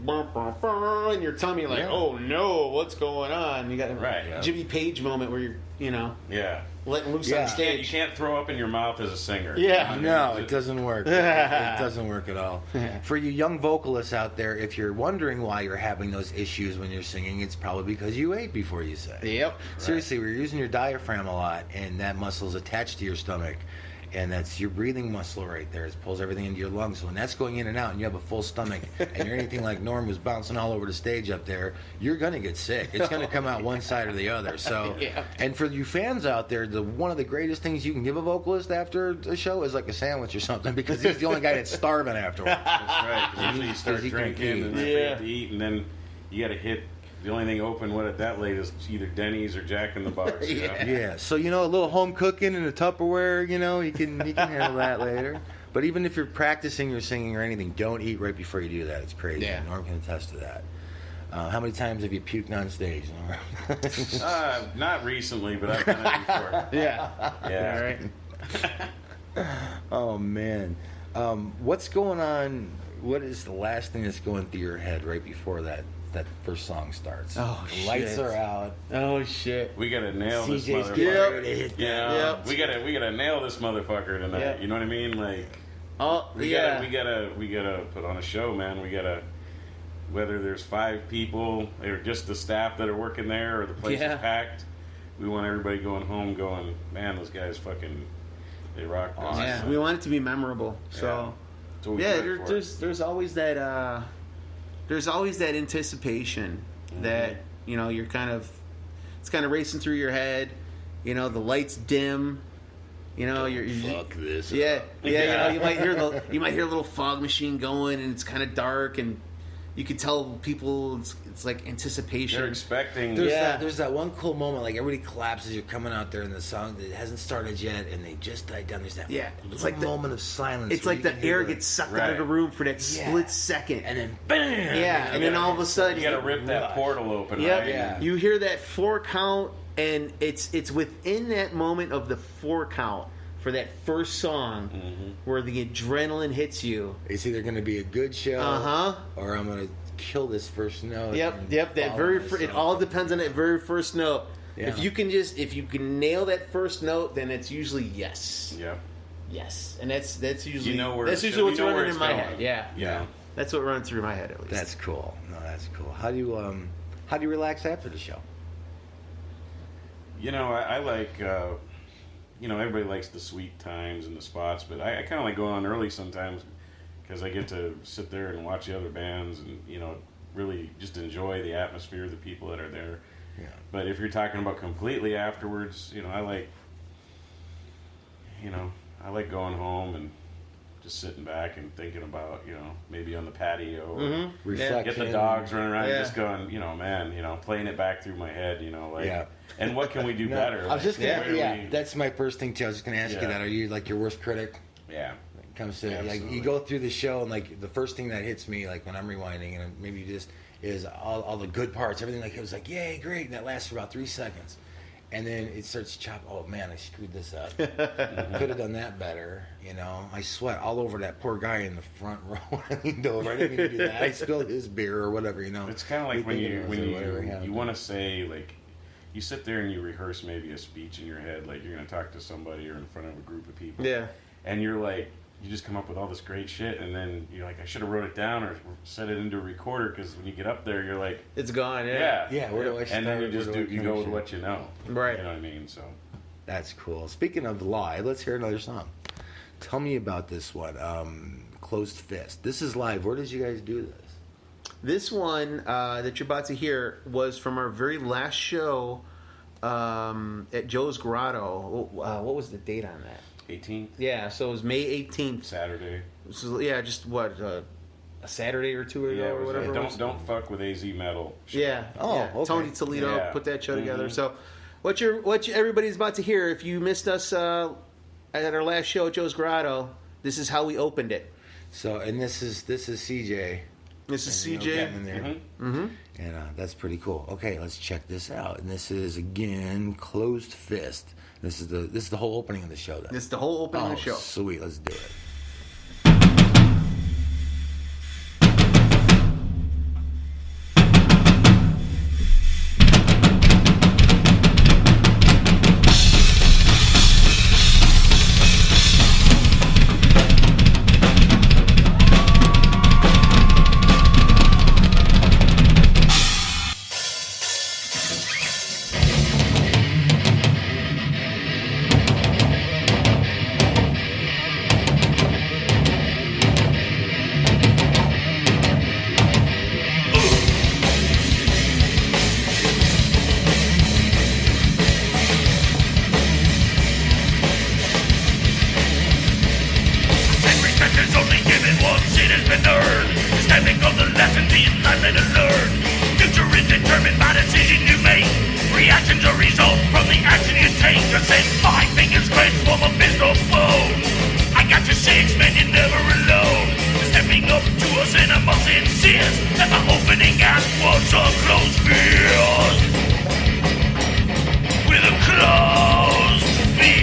in your tummy, like, Yeah. oh no, what's going on? You got a Right, yeah. Jimmy Page moment where you're, Yeah. letting loose Yeah. on You stage. can't throw up in your mouth as a singer. Yeah. No, it doesn't work. It doesn't work at all. For you young vocalists out there, if you're wondering why you're having those issues when you're singing, it's probably because you ate before you sang. Yep. Seriously, we're using your diaphragm a lot, and that muscle's attached to your stomach. And that's your breathing muscle right there. It pulls everything into your lungs. So when that's going in and out and you have a full stomach and you're anything like Norm who's bouncing all over the stage up there, you're going to get sick. It's going to come out one side or the other. So, Yeah. And for you fans out there, one of the greatest things you can give a vocalist after a show is like a sandwich or something, because he's the only guy that's starving afterwards. That's right. 'Cause usually you start Because he can drinking eat. and then Yeah. forget to eat, and then you got to hit. The only thing open at that late is either Denny's or Jack in the Box. You know? Yeah, so a little home cooking in a Tupperware, you can handle that later. But even if you're practicing your singing or anything, don't eat right before you do that. It's crazy. Yeah. Norm can attest to that. How many times have you puked on stage, Norm? Not recently, but I've done it before. Yeah. Yeah. All right. Oh man, what's going on? What is the last thing that's going through your head right before that first song starts? Oh, the lights shit. are out. Oh shit. We gotta nail this CJ's motherfucker. getting ready to hit that. Yeah, Yep. we gotta nail this motherfucker tonight. Yep. You know what I mean? Like, Oh we gotta put on a show, man. We gotta, whether there's 5 people or just the staff that are working there or the place Yeah. is packed, we want everybody going home going, man, those guys fucking, they rock. This. Yeah. We want it to be memorable. So That's what we yeah, do it for. there's always that anticipation that you're it's kind of racing through your head. The lights dim. You're Fuck this. yeah, up. yeah. You might hear a little fog machine going, and it's kind of dark, and you can tell people it's like anticipation. They're expecting. There's that one cool moment, like everybody claps as you're coming out there, and the song that hasn't started yet, and they just died down. There's that It's like the moment of silence. It's where like you the can hear air gets sucked out of the Right. room for that split second, and then bam. yeah, and then all of a sudden You gotta rip that portal open, Yep. right? Yeah. You hear that 4 count, and it's within that moment of the 4 count for that first song where the adrenaline hits you. It's either going to be a good show, or I'm going to kill this first note. Yep. and That follow very myself. it all depends on that very first note. Yeah. If you can nail that first note, then it's usually yes. Yep. Yes, and that's usually You know where that's it's usually what's you know where running it's in my going. head. Yeah, Yeah. that's what runs through my head at least. That's cool. No, that's cool. How do you relax after the show? I like, everybody likes the sweet times and the spots, but I kind of like going on early sometimes because I get to sit there and watch the other bands and, really just enjoy the atmosphere of the people that are there. Yeah. But if you're talking about completely afterwards, I like going home and just sitting back and thinking about, maybe on the patio or Reflection. get the dogs running around Yeah. and just going, playing it back through my head, Yeah. and what can we do better? I was just gonna, Where we- that's my first thing too. I was just gonna ask you Yeah. that. Are you like your worst critic? yeah. When it comes to like Absolutely. you go through the show and like the first thing that hits me like when I'm rewinding and maybe just is all the good parts, everything like it was like yay great, and that lasts for about 3 seconds, and then it starts chopping. Oh man, I screwed this up. Could have done that better. I sweat all over that poor guy in the front row when I leaned over. I didn't mean to do that. I spilled his beer or whatever. It's kind of like when you want to say, like, you sit there and you rehearse maybe a speech in your head, like you're going to talk to somebody or in front of a group of people. Yeah. And you're like, you just come up with all this great shit, and then you're like, I should have wrote it down or set it into a recorder, because when you get up there, you're like, It's gone. Yeah, where do I and then start? you just Where do I you go with finish it? what you know. Right. You know what I mean? So. That's cool. Speaking of live, let's hear another song. Tell me about this one, Closed Fist. This is live. Where did you guys do this? This one that you're about to hear was from our very last show at Joe's Grotto. What was the date on that? 18th Yeah, so it was May 18th. Saturday. So, yeah, just what a Saturday or two ago Yeah, or whatever. it was. don't fuck with AZ Metal. Show. Yeah. Oh, yeah. okay. Tony Toledo Yeah. put that show together. Mhm. So, everybody's about to hear. If you missed us at our last show at Joe's Grotto, this is how we opened it. So, and this is CJ. This is And, CJ. getting in there. Mm-hmm. And that's pretty cool. Okay, let's check this out. And this is again Closed Fist. This is the whole opening of the show. Then. This is the whole opening of the show. Sweet, let's do it. Respect is only given once it has been earned. Standing on the lesson being life and learn. You is determined by decision you make. Reactions are result from the action you take. I said 5 fingers clenched from a fist of foe. I got your 6 men, you're never alone. Stepping up to us and I must insist that my opening act was a closed fist. With a closed fist.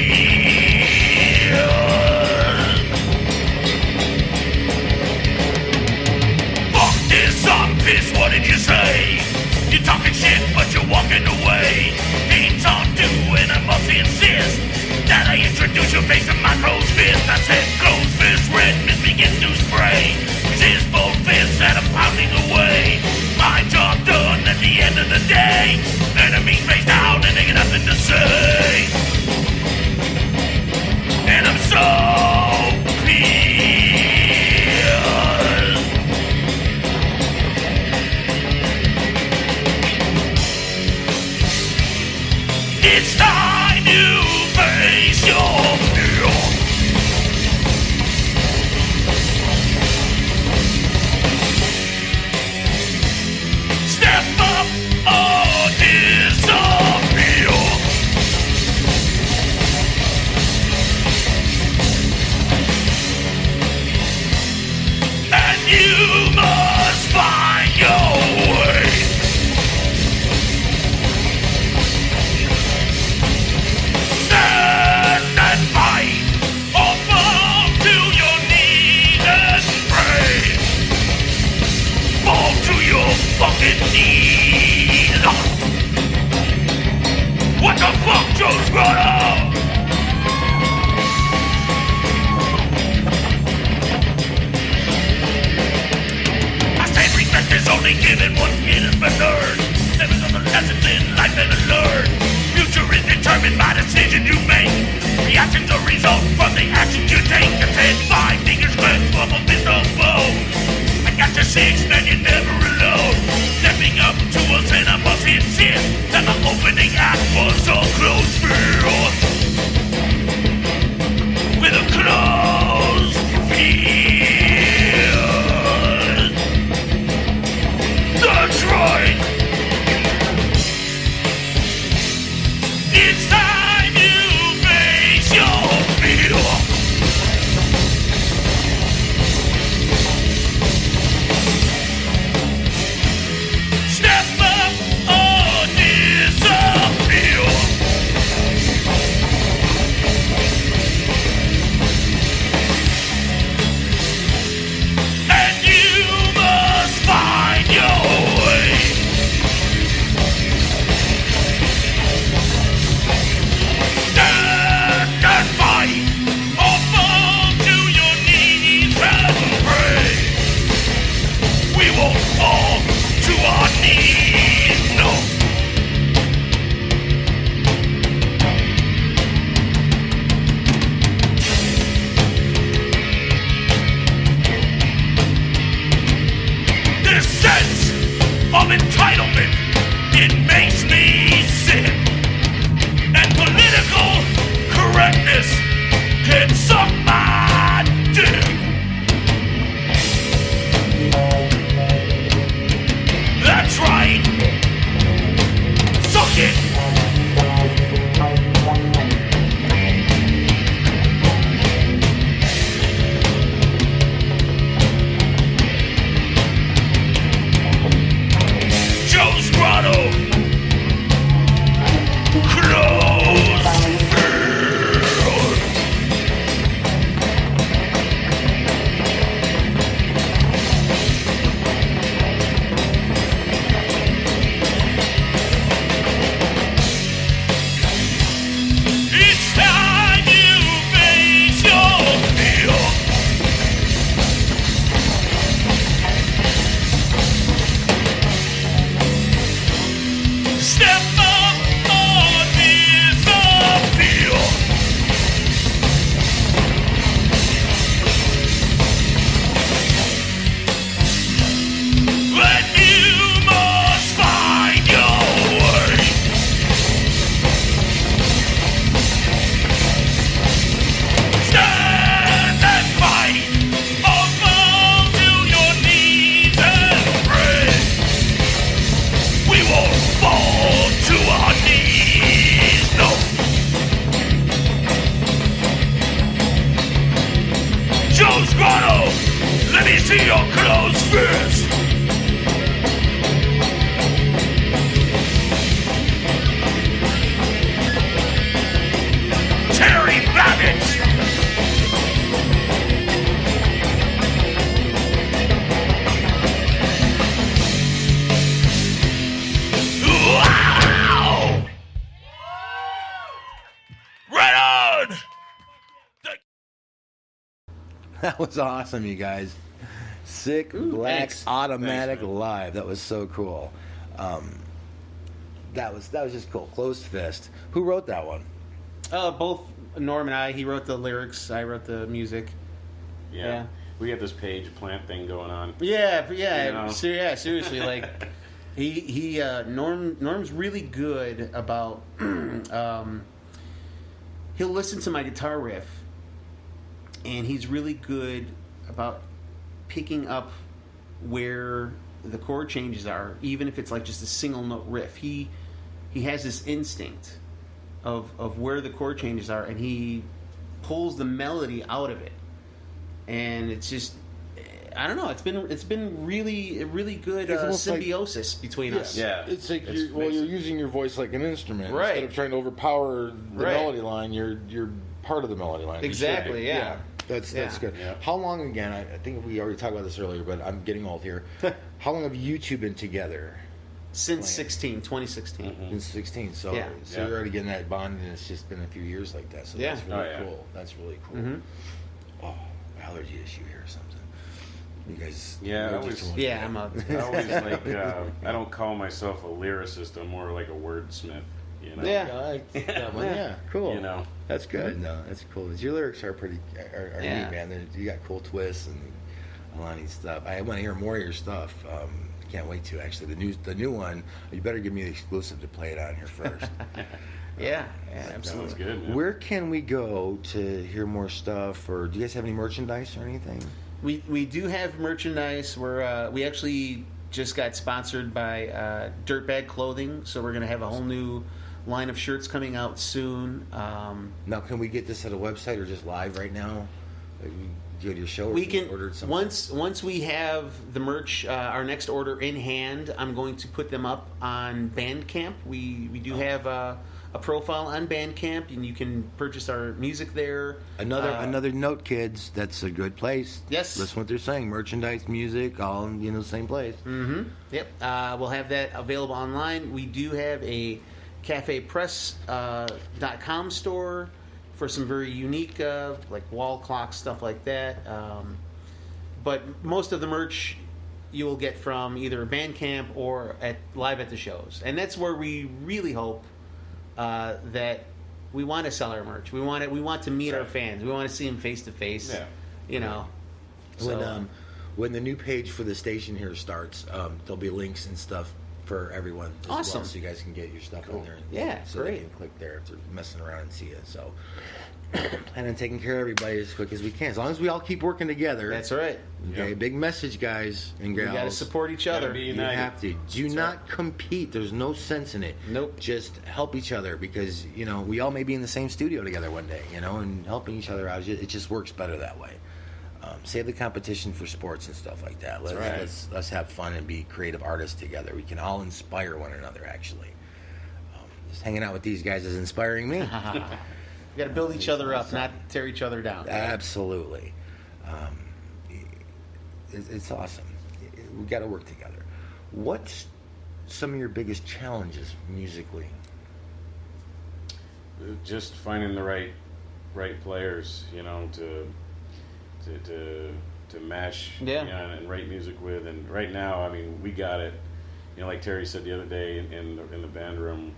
Fuck this, I'm pissed, what did you say? You're talking shit, but you're walking away. Things on do, and I must insist that I introduce your face to my closed fist. I said closed fist, red mist begins to spray. His both fists that I'm pounding away. My job done at the end of the day. Enemies face down and they got nothing to say. And I'm so pissed. It's time you face your fear. Step up or disappear. And you must find your way. Stand and fight, or fall to your knees and pray. Fall to your fucking knees. What the fuck just got up? I said respect is only given once it is returned. Living on the lessons in life and learn. Future is determined by decision you make. Reactions are result from the actions you take. I said 5 fingers clenched from a fist of foe. I got your 6 men, you're never alone. Stepping up to us and I must insist that my opening act was a closed fist. With a closed fist. That's right. It's time you face your fear. Step up or disappear. And you must find your way. Stand and fight, or fall to your knees and pray. We won't fall to our knees, no. This sense of entitlement, it makes me sick. And political correctness can suck my dick. That's right. Suck it. Joe's Grotto Let me see your closed fist. Terry Babbitt. Wow! Right on! That was awesome, you guys. Sick Black thanks. Automatic Thanks, man. Live. That was so cool. That was just cool. Closed Fist. Who wrote that one? Both Norm and I. He wrote the lyrics. I wrote the music. Yeah. Yeah. We got this page plant thing going on. Yeah, You know? Seriously, like Norm's really good about. He'll listen to my guitar riff, and he's really good about picking up where the chord changes are, even if it's like just a single note riff. He has this instinct of where the chord changes are, and he pulls the melody out of it. And it's just, I don't know. It's been really good It's almost like- symbiosis between us. Yeah. It's like It's you're makes it- using your voice like an instrument. Right. Instead of trying to overpower the Right. melody line, you're part of the melody line. Exactly. Yeah. That's Yeah. good. Yeah. How long again? I think we already talked about this earlier, but I'm getting old here. How long have you two been together? Since 2016. Mm-hmm. Since 16. So Yeah. so Yeah. you're already getting that bond, and it's just been a few years like that. So Yeah. that's really Oh, yeah. cool. That's really cool. Mhm. Oh, allergy issue here or something. You guys. Yeah, I allergic was- to one Yeah, another? I'm a. I always I don't call myself a lyricist. I'm more like a wordsmith. You know. Yeah. I like that one. Yeah. Yeah, cool. You know. That's good. No, that's cool. Your lyrics are pretty are Yeah. neat, man. You got cool twists and a lot of neat stuff. I want to hear more of your stuff. Can't wait to actually. The new one. You better give me the exclusive to play it on here first. Yeah, Sounds absolutely. good, man. Where can we go to hear more stuff? Or do you guys have any merchandise or anything? We do have merchandise. We actually just got sponsored by Dirtbag Clothing, so we're gonna have a whole new line of shirts coming out soon. Now, can we get this at a website or just live right now? Like, we go to your show. Or We can order something? once we have the merch, our next order in hand. I'm going to put them up on Bandcamp. We do have a profile on Bandcamp, and you can purchase our music there. Another note, kids. That's a good place. Yes. Listen what they're saying. Merchandise, music, all in the same place. Mm-hmm. Yep. We'll have that available online. We do have a cafepress.com store for some very unique, like wall clocks, stuff like that. But most of the merch you will get from either Bandcamp or live at the shows, and that's where we really hope that we want to sell our merch. We want to meet our fans. We want to see them face to face. Yeah. You know. So, When the new page for the station here starts, there'll be links and stuff for everyone as Awesome. well, so you guys can get your stuff on there. And, Yeah, so great. they can click there if they're messing around and see it. So, plan on taking care of everybody as quick as we can, as long as we all keep working together. that's right. Okay, Yep. big message, guys and We gals. got to support each Gotta other. be You united. have to. Do not compete. There's no sense in it. Nope. Just help each other because, we all may be in the same studio together one day, and helping each other out. It just works better that way. Save the competition for sports and stuff like that. Let's have fun and be creative artists together. We can all inspire one another, actually. Just hanging out with these guys is inspiring me. We got to build each other up, not tear each other down. Absolutely. It's awesome. We got to work together. What's some of your biggest challenges musically? Just finding the right players, to mesh, Yeah. and write music with. And right now, I mean, we got it. Like Terry said the other day in the band room,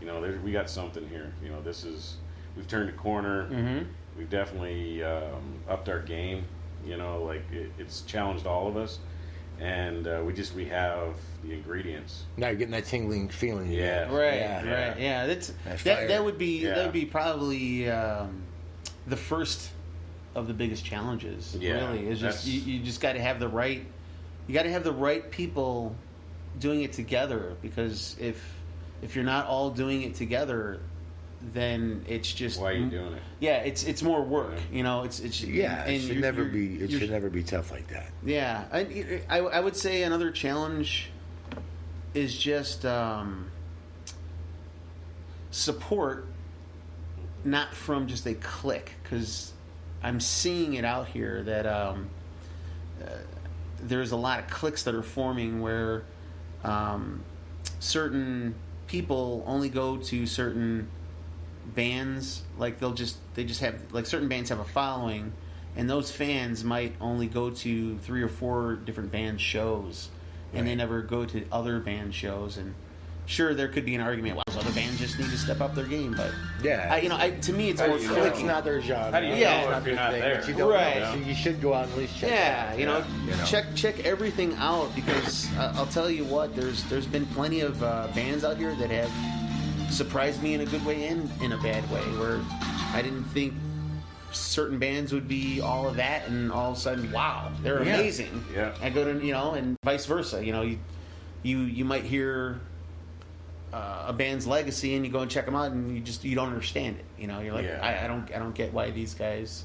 we got something here. We've turned a corner. Mm-hmm. We've definitely upped our game. It's challenged all of us, and we have the ingredients. Now you're getting that tingling feeling. Yeah. Right, Yeah. right, yeah. That fire. That would be Yeah. probably the first of the biggest challenges. Yeah, Really, is just that's- you just got to have the right people doing it together, because if you're not all doing it together, then it's just Why are you doing it? Yeah, it's more work. You know, it's Yeah, and it should never be. It should never be tough like that. Yeah, I would say another challenge is just support, not from just a clique, because I'm seeing it out here that there's a lot of cliques that are forming where certain people only go to certain bands. Like they just have, like, certain bands have a following, and those fans might only go to 3 or 4 different band shows, and they never go to other band shows. And sure, there could be an argument, well, those other bands just need to step up their game, but to me, it's more do you know? It's clicking. not their genre. How do you Yeah. know if you're not there? But you don't Right. know, so you should go out and at least check. Yeah, it out. you know, You know. check everything out, because I'll tell you what, there's been plenty of bands out here that have surprised me in a good way and in a bad way, where I didn't think certain bands would be all of that, and all of a sudden, wow, they're Yeah. amazing. Yeah. I go to, and vice versa. You might hear a band's legacy, and you go and check them out, and you don't understand it. You're like, Yeah. I don't get why these guys,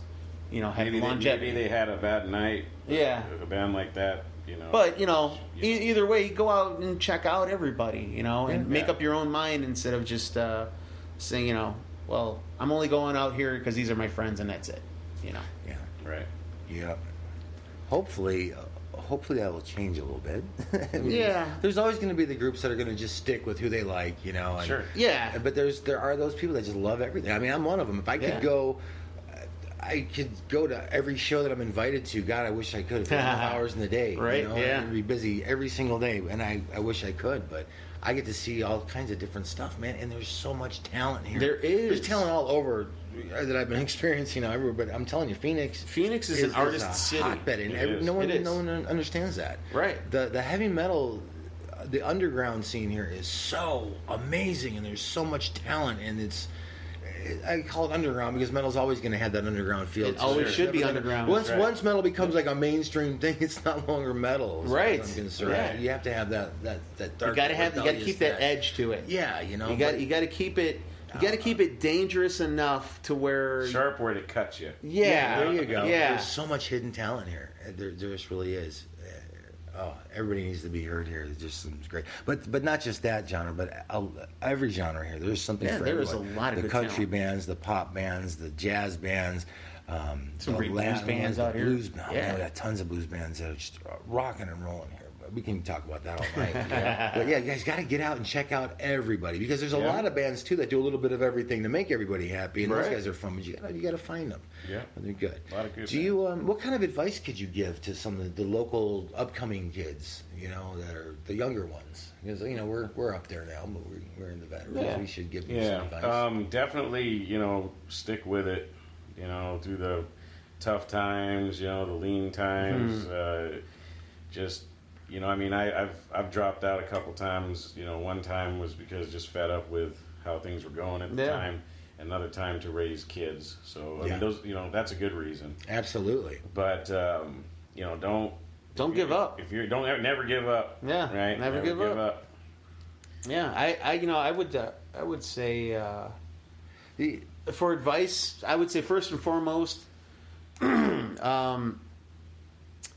have Maybe longevity. they had a bad night. Yeah. A band like that, But either way, go out and check out everybody, and make Yeah. up your own mind instead of just saying, well, I'm only going out here because these are my friends and that's it. Yeah. Right. Yeah. Hopefully that will change a little bit. I mean, Yeah. There's always going to be the groups that are going to just stick with who they like, And, Sure. Yeah. But there are those people that just love everything. I mean, I'm one of them. If I could go. I could go to every show that I'm invited to. God, I wish I could. If there were enough hours in the day, Right, yeah. I'd be busy every single day, and I wish I could. But I get to see all kinds of different stuff, man. And there's so much talent here. There is. There's talent all over that I've been experiencing everywhere. But I'm telling you, Phoenix is an artist a city. hotbed, and It is. no one It is. understands that. Right. The heavy metal, the underground scene here is so amazing, and there's so much talent, and I call it underground because metal's always going to have that underground feel. It always It's should never be gonna- underground. Once Right. once metal becomes like a mainstream thing, it's no longer metal. As far as Right. I'm concerned. Yeah. You have to have that dark. You got to rebellious keep that side. edge to it. Yeah, You got to keep it. You got to keep it dangerous enough to where. Sharp where it cuts you. Yeah. there you go. Yeah. There's so much hidden talent here. There just really is. Everybody needs to be heard here. It just seems great. But not just that genre, but every genre here. There's something Yeah, for there is everyone. a lot of the good country talent. bands, the pop bands, the jazz bands. Some the great blues Latin bands ones, out the here. Blues, yeah. Yeah. We got tons of blues bands that are just rocking and rolling here. But we can talk about that all night. But yeah, you guys got to get out and check out everybody because there's a Yeah. lot of bands too that do a little bit of everything to make everybody happy, and those Right. guys are fun. But you got to find them. Yeah. And they're good. A lot of good Do you? What kind of advice could you give to some of the local upcoming kids? That are the younger ones because we're up there now, but we're in the veterans. Yeah. We should give them some advice. Yeah, definitely, stick with it, through the tough times, the lean times. Just, I've dropped out a couple times. One time was because just fed up with how things were going at the Yeah. time. Another time to raise kids. So, I Yeah. mean, those, that's a good reason. Absolutely. But, Don't give up. If you never give up. Yeah, Right? never give up. Yeah, I would say for advice, I would say first and foremost,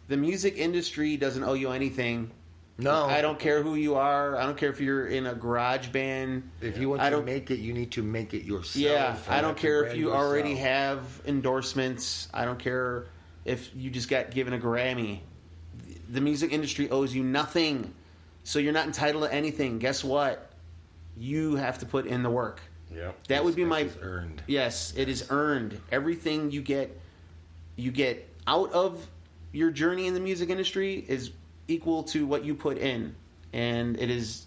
the music industry doesn't owe you anything. No, I don't care who you are. I don't care if you're in a garage band. If you want I to don't- make it, you need to make it yourself. Yeah, and I don't have to care if brand you yourself. already have endorsements. I don't care if you just got given a Grammy. The music industry owes you nothing. So you're not entitled to anything. Guess what? You have to put in the work. Yeah. That would be my Respect is earned. Yes, it is earned. Everything you get out of your journey in the music industry is equal to what you put in, and it is.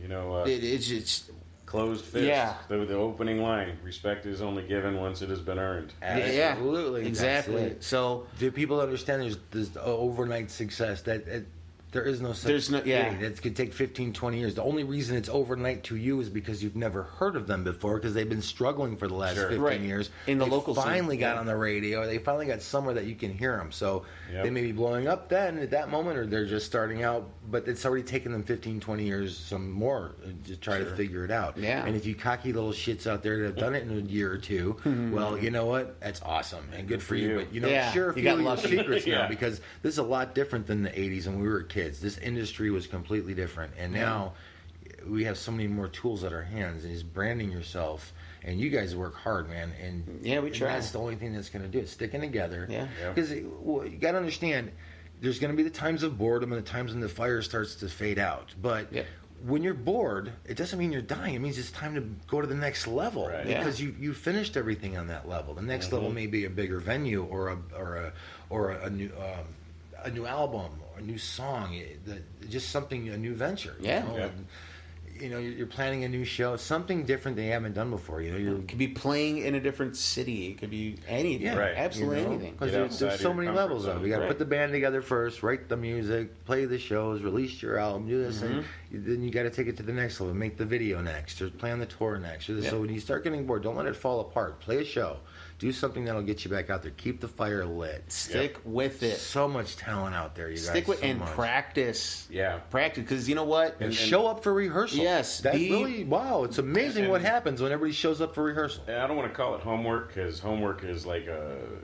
It's just Closed fist. Yeah. The opening line. Respect is only given once it has been earned. Absolutely, exactly. That's it. So Do people understand there's overnight success that There is no such There's no- yeah. thing. It could take 15, 20 years. The only reason it's overnight to you is because you've never heard of them before, because they've been struggling for the last Sure. 15 Right. years. In the They local scene. finally got Yeah. on the radio. They finally got somewhere that you can hear them. So Yep. they may be blowing up then at that moment, or they're just starting out, but it's already taken them 15, 20 years, some more, to try to figure it out. Yeah. And if you cocky little shits out there that have done it in a year or two, well, you know what? That's awesome and good for you. But, Yeah, share a you few got of your lucky. secrets now, Yeah. because this is a lot different than the 80s when we were kids. This industry was completely different. And now we have so many more tools at our hands. And it's branding yourself. And you guys work hard, man. And Yeah, we and try. that's the only thing that's going to do it. Sticking together. Yeah. Yeah. Because you got to understand, there's going to be the times of boredom and the times when the fire starts to fade out. But Yeah. when you're bored, it doesn't mean you're dying. It means it's time to go to the next level, Right. because you finished everything on that level. The next level may be a bigger venue or a new album or a new song, just something, a new venture. Yeah. Yeah. And, you're planning a new show, something different they haven't done before. It could be playing in a different city. It could be anything. Yeah, Right. Absolutely anything. Because Get there's outside so of your many comfort levels of it. zone. You got to Right. put the band together first, write the music, play the shows, release your album, do this, and then you got to take it to the next level, make the video next, or plan the tour next. Or this. Yeah. So when you start getting bored, don't let it fall apart. Play a show, do something that'll get you back out there. Keep the fire lit. Stick with it. So much talent out there, you guys. Stick with so and much. practice. Yeah. Practice, because you know what? And show up for rehearsal. Yes, That be- really, wow, it's amazing And- what happens when everybody shows up for rehearsal. And I don't want to call it homework, because homework is like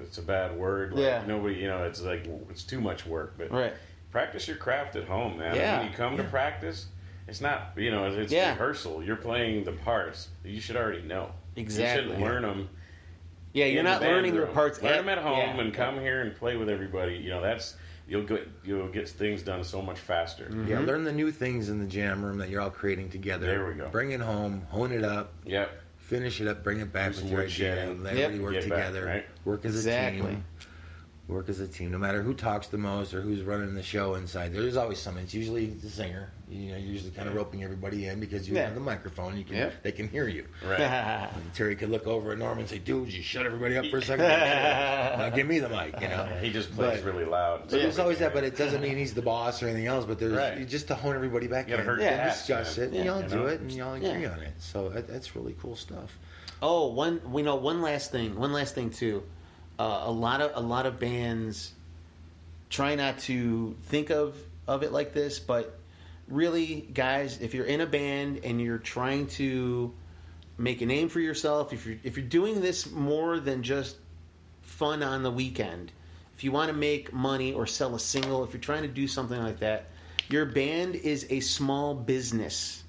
it's a bad word. Like, Yeah. nobody, it's like it's too much work. But Right. practice your craft at home, man. Yeah. When you come to practice, it's not, it's Yeah. rehearsal. You're playing the parts that you should already know. Exactly. You shouldn't learn them. Yeah, you're not learning the parts. Learn them at home yeah. and come here and play with everybody. You'll get things done so much faster. Mm-hmm. Yeah, learn the new things in the jam room that you're all creating together. There we go. Bring it home, hone it up, Yep. finish it up, bring it back Do with some your wood idea. shedding. Let Yep. everybody work Get back, together. right? Work as a Exactly. team. Work as a team. No matter who talks the most or who's running the show inside, there's always someone. It's usually the singer. You're usually kind of roping everybody in because you Yeah. have the microphone. Yep. They can hear you. Right. And Terry could look over at Norman and say, "Dude, you shut everybody up for a second. Now give me the mic." He just plays But- really loud. So there's always that, but it doesn't mean he's the boss or anything else. But there's Right. just to hone everybody back You gotta in, hurt the and cats, discuss man. it, and y'all You do know? it, and y'all agree Yeah. on it. So that's really cool stuff. Oh, one last thing too. A lot of bands try not to think of it like this, but really, guys, if you're in a band and you're trying to make a name for yourself, if you're doing this more than just fun on the weekend, if you want to make money or sell a single, if you're trying to do something like that, your band is a small business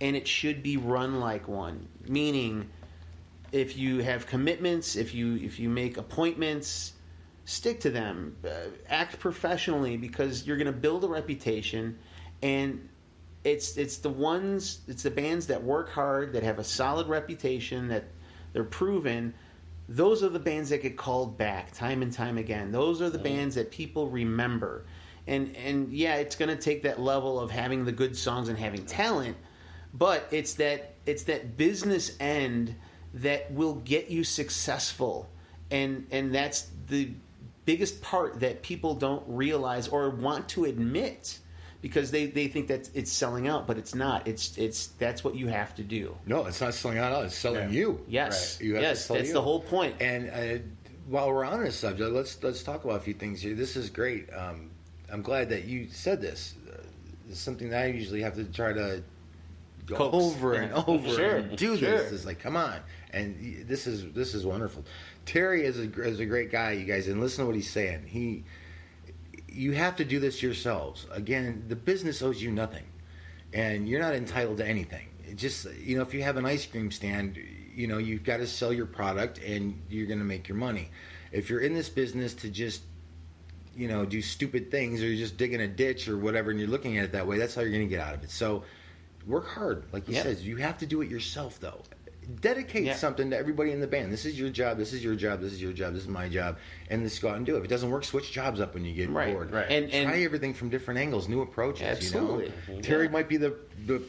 and it should be run like one. Meaning, if you have commitments, if you make appointments, stick to them. Act professionally, because you're going to build a reputation, and it's the bands that work hard, that have a solid reputation, that they're proven. Those are the bands that get called back time and time again. Those are the bands that people remember. And yeah, it's going to take that level of having the good songs and having talent, but it's that business end that will get you successful, and that's the biggest part that people don't realize or want to admit, because they think that it's selling out, but it's not. It's that's what you have to do. No, it's not selling out. It's selling you. Yes, Right. You have to yes, sell that's you. the whole point. And while we're on this subject, let's talk about a few things here. This is great. I'm glad that you said this. It's something that I usually have to try to go Coax. over and over Sure, and do sure. this. It's like, come on. And this is wonderful. Terry is a great guy, you guys, and listen to what he's saying. You have to do this yourselves. Again, the business owes you nothing, and you're not entitled to anything. It just, if you have an ice cream stand, you've got to sell your product, and you're going to make your money. If you're in this business to just do stupid things, or you're just digging a ditch or whatever, and you're looking at it that way, that's how you're going to get out of it. So work hard, like he Yep. says. You have to do it yourself, though. Dedicate Yeah. something to everybody in the band. This is your job. This is your job. This is your job. This is my job. And let's go out and do it. If it doesn't work, switch jobs up when you get Right, bored. right. And Try everything from different angles, new approaches. Absolutely. Terry might be the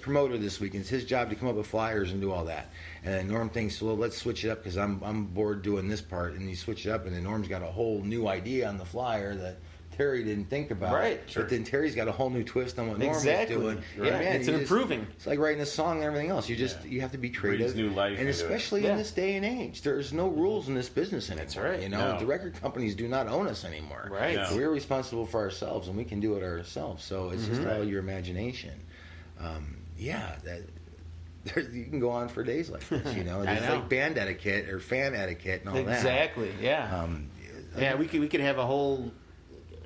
promoter this week. It's his job to come up with flyers and do all that. And then Norm thinks, well, let's switch it up because I'm bored doing this part. And you switch it up, and then Norm's got a whole new idea on the flyer that Terry didn't think about. Right. But then Terry's got a whole new twist on what Norm Exactly. was doing. Yeah, Man, it's you an just- improving. It's like writing a song and everything else. You have to be creative. Breathes new life and into it. especially in this day and age, there's no rules in this business anymore. That's right. You know, No. the record companies do not own us anymore. Right. No. We're responsible for ourselves, and we can do it ourselves. So it's just all your imagination. You can go on for days like this. You know, I it's know. like band etiquette or fan etiquette and all that. Exactly. Yeah. Yeah. We could have a whole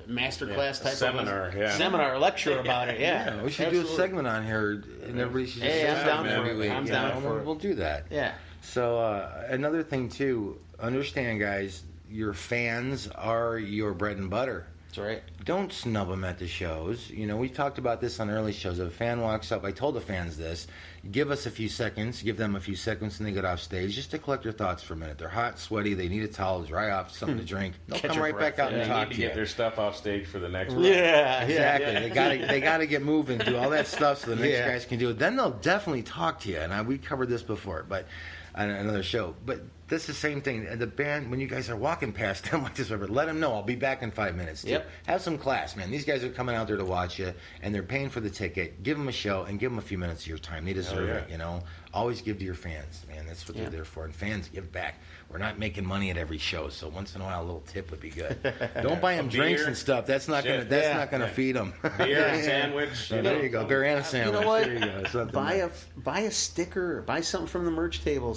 master class type seminar, of yeah. seminar lecture about it. Yeah. We should do a segment on here, and everybody should. Hey, just I'm sit down every for it. week, I'm you down know, for it. We'll do that. Yeah. So another thing too, understand, guys, your fans are your bread and butter. That's right. Don't snub them at the shows. You know, we talked about this on early shows. If a fan walks up, I told the fans this, give us a few seconds, give them a few seconds when they get off stage just to collect their thoughts for a minute. They're hot, sweaty, they need a towel to dry off, something to drink. They'll Catch come your right back breath, out And and they talk need to to you. get their stuff off stage for the next one. Yeah. Exactly. They gotta get moving, do all that stuff so the next Yeah. guys can do it. Then they'll definitely talk to you. And we covered this before, but on another show. But that's the same thing. The band, when you guys are walking past them like this, let them know I'll be back in 5 minutes. Too. Yep. Have some class, man. These guys are coming out there to watch you, and they're paying for the ticket. Give them a show and give them a few minutes of your time. They deserve it. You know, always give to your fans, man. That's what they're there for. And fans give back. We're not making money at every show, so once in a while a little tip would be good. Don't buy them drinks beer. and stuff. That's not Shit. gonna feed them. Beer, sandwich. There you go. Beer and a sandwich. You know what? There you go. Something Buy a sticker. Buy something from the merch table.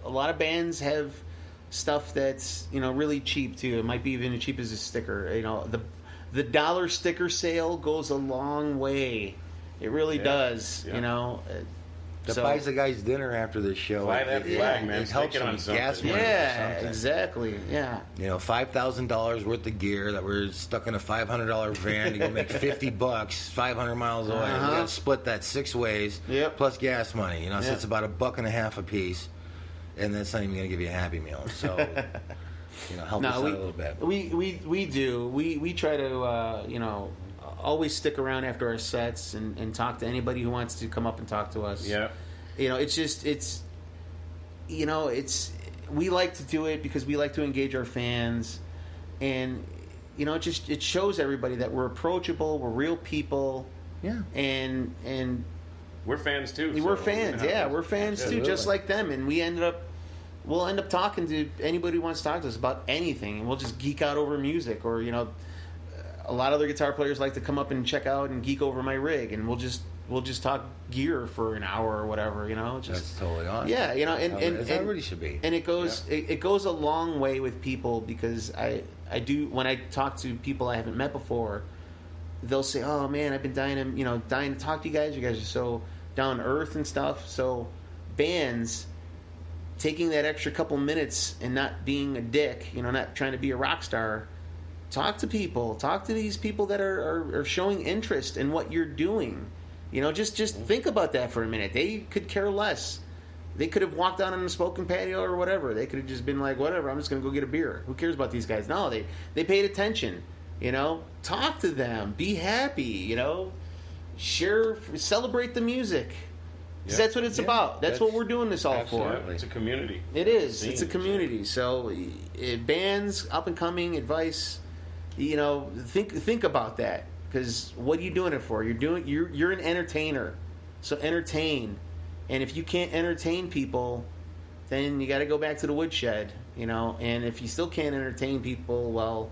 A lot of bands have stuff that's really cheap too. It might be even as cheap as a sticker. The dollar sticker sale goes a long way. It really does. Yeah. That buys the guys dinner after the show. Fly that flag, man. It Stick helps it them on with something. gas money or Yeah, something. exactly. Yeah. $5,000 worth of gear that we're stuck in a $500 van to go make $50, 500 miles away. We got to split that 6 ways, Yep. plus gas money. So Yeah. it's about $1.50 a piece, and that's not even going to give you a Happy Meal. So, help us out a little bit. We do. We try to always stick around after our sets and talk to anybody who wants to come up and talk to us. Yeah. We like to do it because we like to engage our fans, and it shows everybody that we're approachable, we're real people. Yeah. And We're fans too. we're so, fans. Yeah, we're fans too, Absolutely. just like them. And we'll end up talking to anybody who wants to talk to us about anything, and we'll just geek out over music. Or a lot of other guitar players like to come up and check out and geek over my rig, and we'll just talk gear for an hour or whatever. That's totally on. Yeah, As everybody should be. and it goes a long way with people, because I do, when I talk to people I haven't met before, they'll say, "Oh man, I've been dying to talk to you guys. You guys are so down to earth and stuff." So bands taking that extra couple minutes and not being a dick, not trying to be a rock star. Talk to people. Talk to these people that are showing interest in what you're doing. Just think about that for a minute. They could care less. They could have walked out on the smoking patio or whatever. They could have just been like, whatever, I'm just going to go get a beer. Who cares about these guys? No, they paid attention. Talk to them. Be happy. Share, celebrate the music. 'Cause that's what it's about. That's what we're doing this all for. Absolutely. It's a community. It is. Scene. It's a community. So, bands, up and coming, advice. Think about that. Because what are you doing it for? You're an entertainer. So entertain. And if you can't entertain people, then you got to go back to the woodshed. And if you still can't entertain people, well,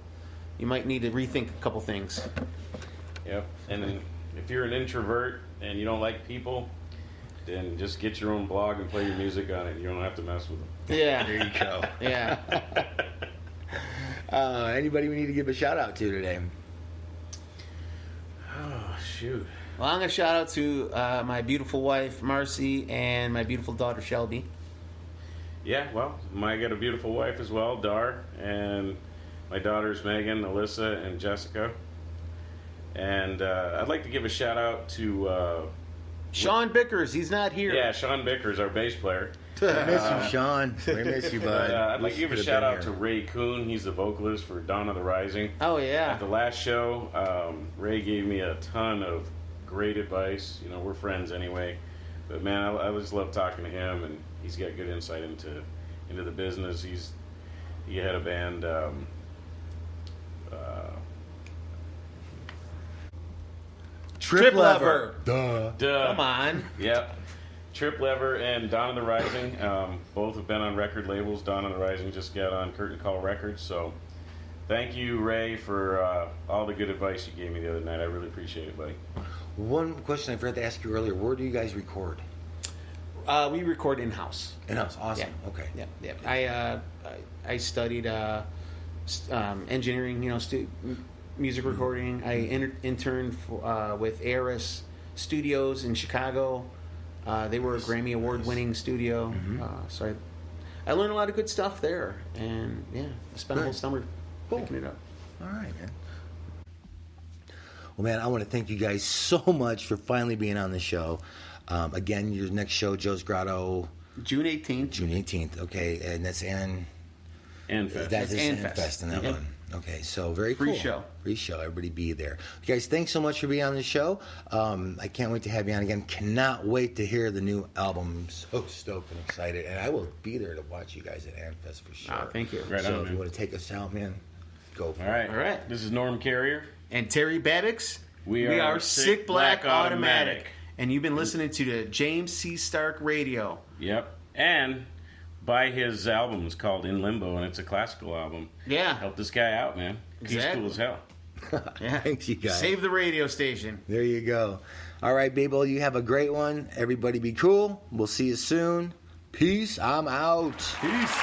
you might need to rethink a couple things. Yep. And then if you're an introvert and you don't like people, then just get your own blog and play your music on it. You don't have to mess with them. Yeah. There you go. Yeah. Anybody we need to give a shout out to today? Oh, shoot. Well, I'm going to shout out to my beautiful wife, Marcy, and my beautiful daughter, Shelby. Yeah, well, I got a beautiful wife as well, Dar, and my daughters, Megan, Alyssa, and Jessica. And I'd like to give a shout out to... Sean Bickers, he's not here. Yeah, Sean Bickers, our bass player. We miss you, Sean. We miss you, bud. I'd like to give a Wish you shout could've out to been Ray Kuhn. He's the vocalist for Dawn of the Rising. Oh, At yeah. the last show, Ray gave me a ton of great advice. We're friends anyway. But man, I just love talking to him, and he's got good insight into the business. He had a band, Trip Lever. Duh. Come on. Yep. Trip Lever and Dawn of the Rising. Both have been on record labels. Dawn of the Rising just got on Curtain Call Records. So thank you, Ray, for all the good advice you gave me the other night. I really appreciate it, buddy. One question I forgot to ask you earlier. Where do you guys record? We record in-house. In-house. Awesome. Yeah. Okay. Yeah. I studied engineering, music recording. I interned with Aris Studios in Chicago. They were a Grammy Award-winning studio. So I learned a lot of good stuff there. And, I spent a whole summer picking it up. All right, man. Well, man, I want to thank you guys so much for finally being on the show. Again, your next show, Joe's Grotto. June 18th. June 18th, okay. And that's Anfest. That's Anfest. Anfest in that Yep. one. Okay, so very Free cool. show. Free show. Everybody be there. You guys, thanks so much for being on the show. I can't wait to have you on again. Cannot wait to hear the new album. I'm so stoked and excited. And I will be there to watch you guys at Anfest for sure. Oh, thank you. Right So on, if you man. want to take us out, man, go for All right. All right. This is Norm Carrier. And Terry Babbix. We are are Sick Black Automatic. Automatic. And you've been listening to the James C. Starke Radio. Yep. And buy his album. It's called In Limbo, and it's a classical album. Yeah. Help this guy out, man. He's Exactly. cool as hell. Yeah. Thanks, you guys. Save the radio station. There you go. All right, Babel, you have a great one. Everybody be cool. We'll see you soon. Peace. I'm out. Peace.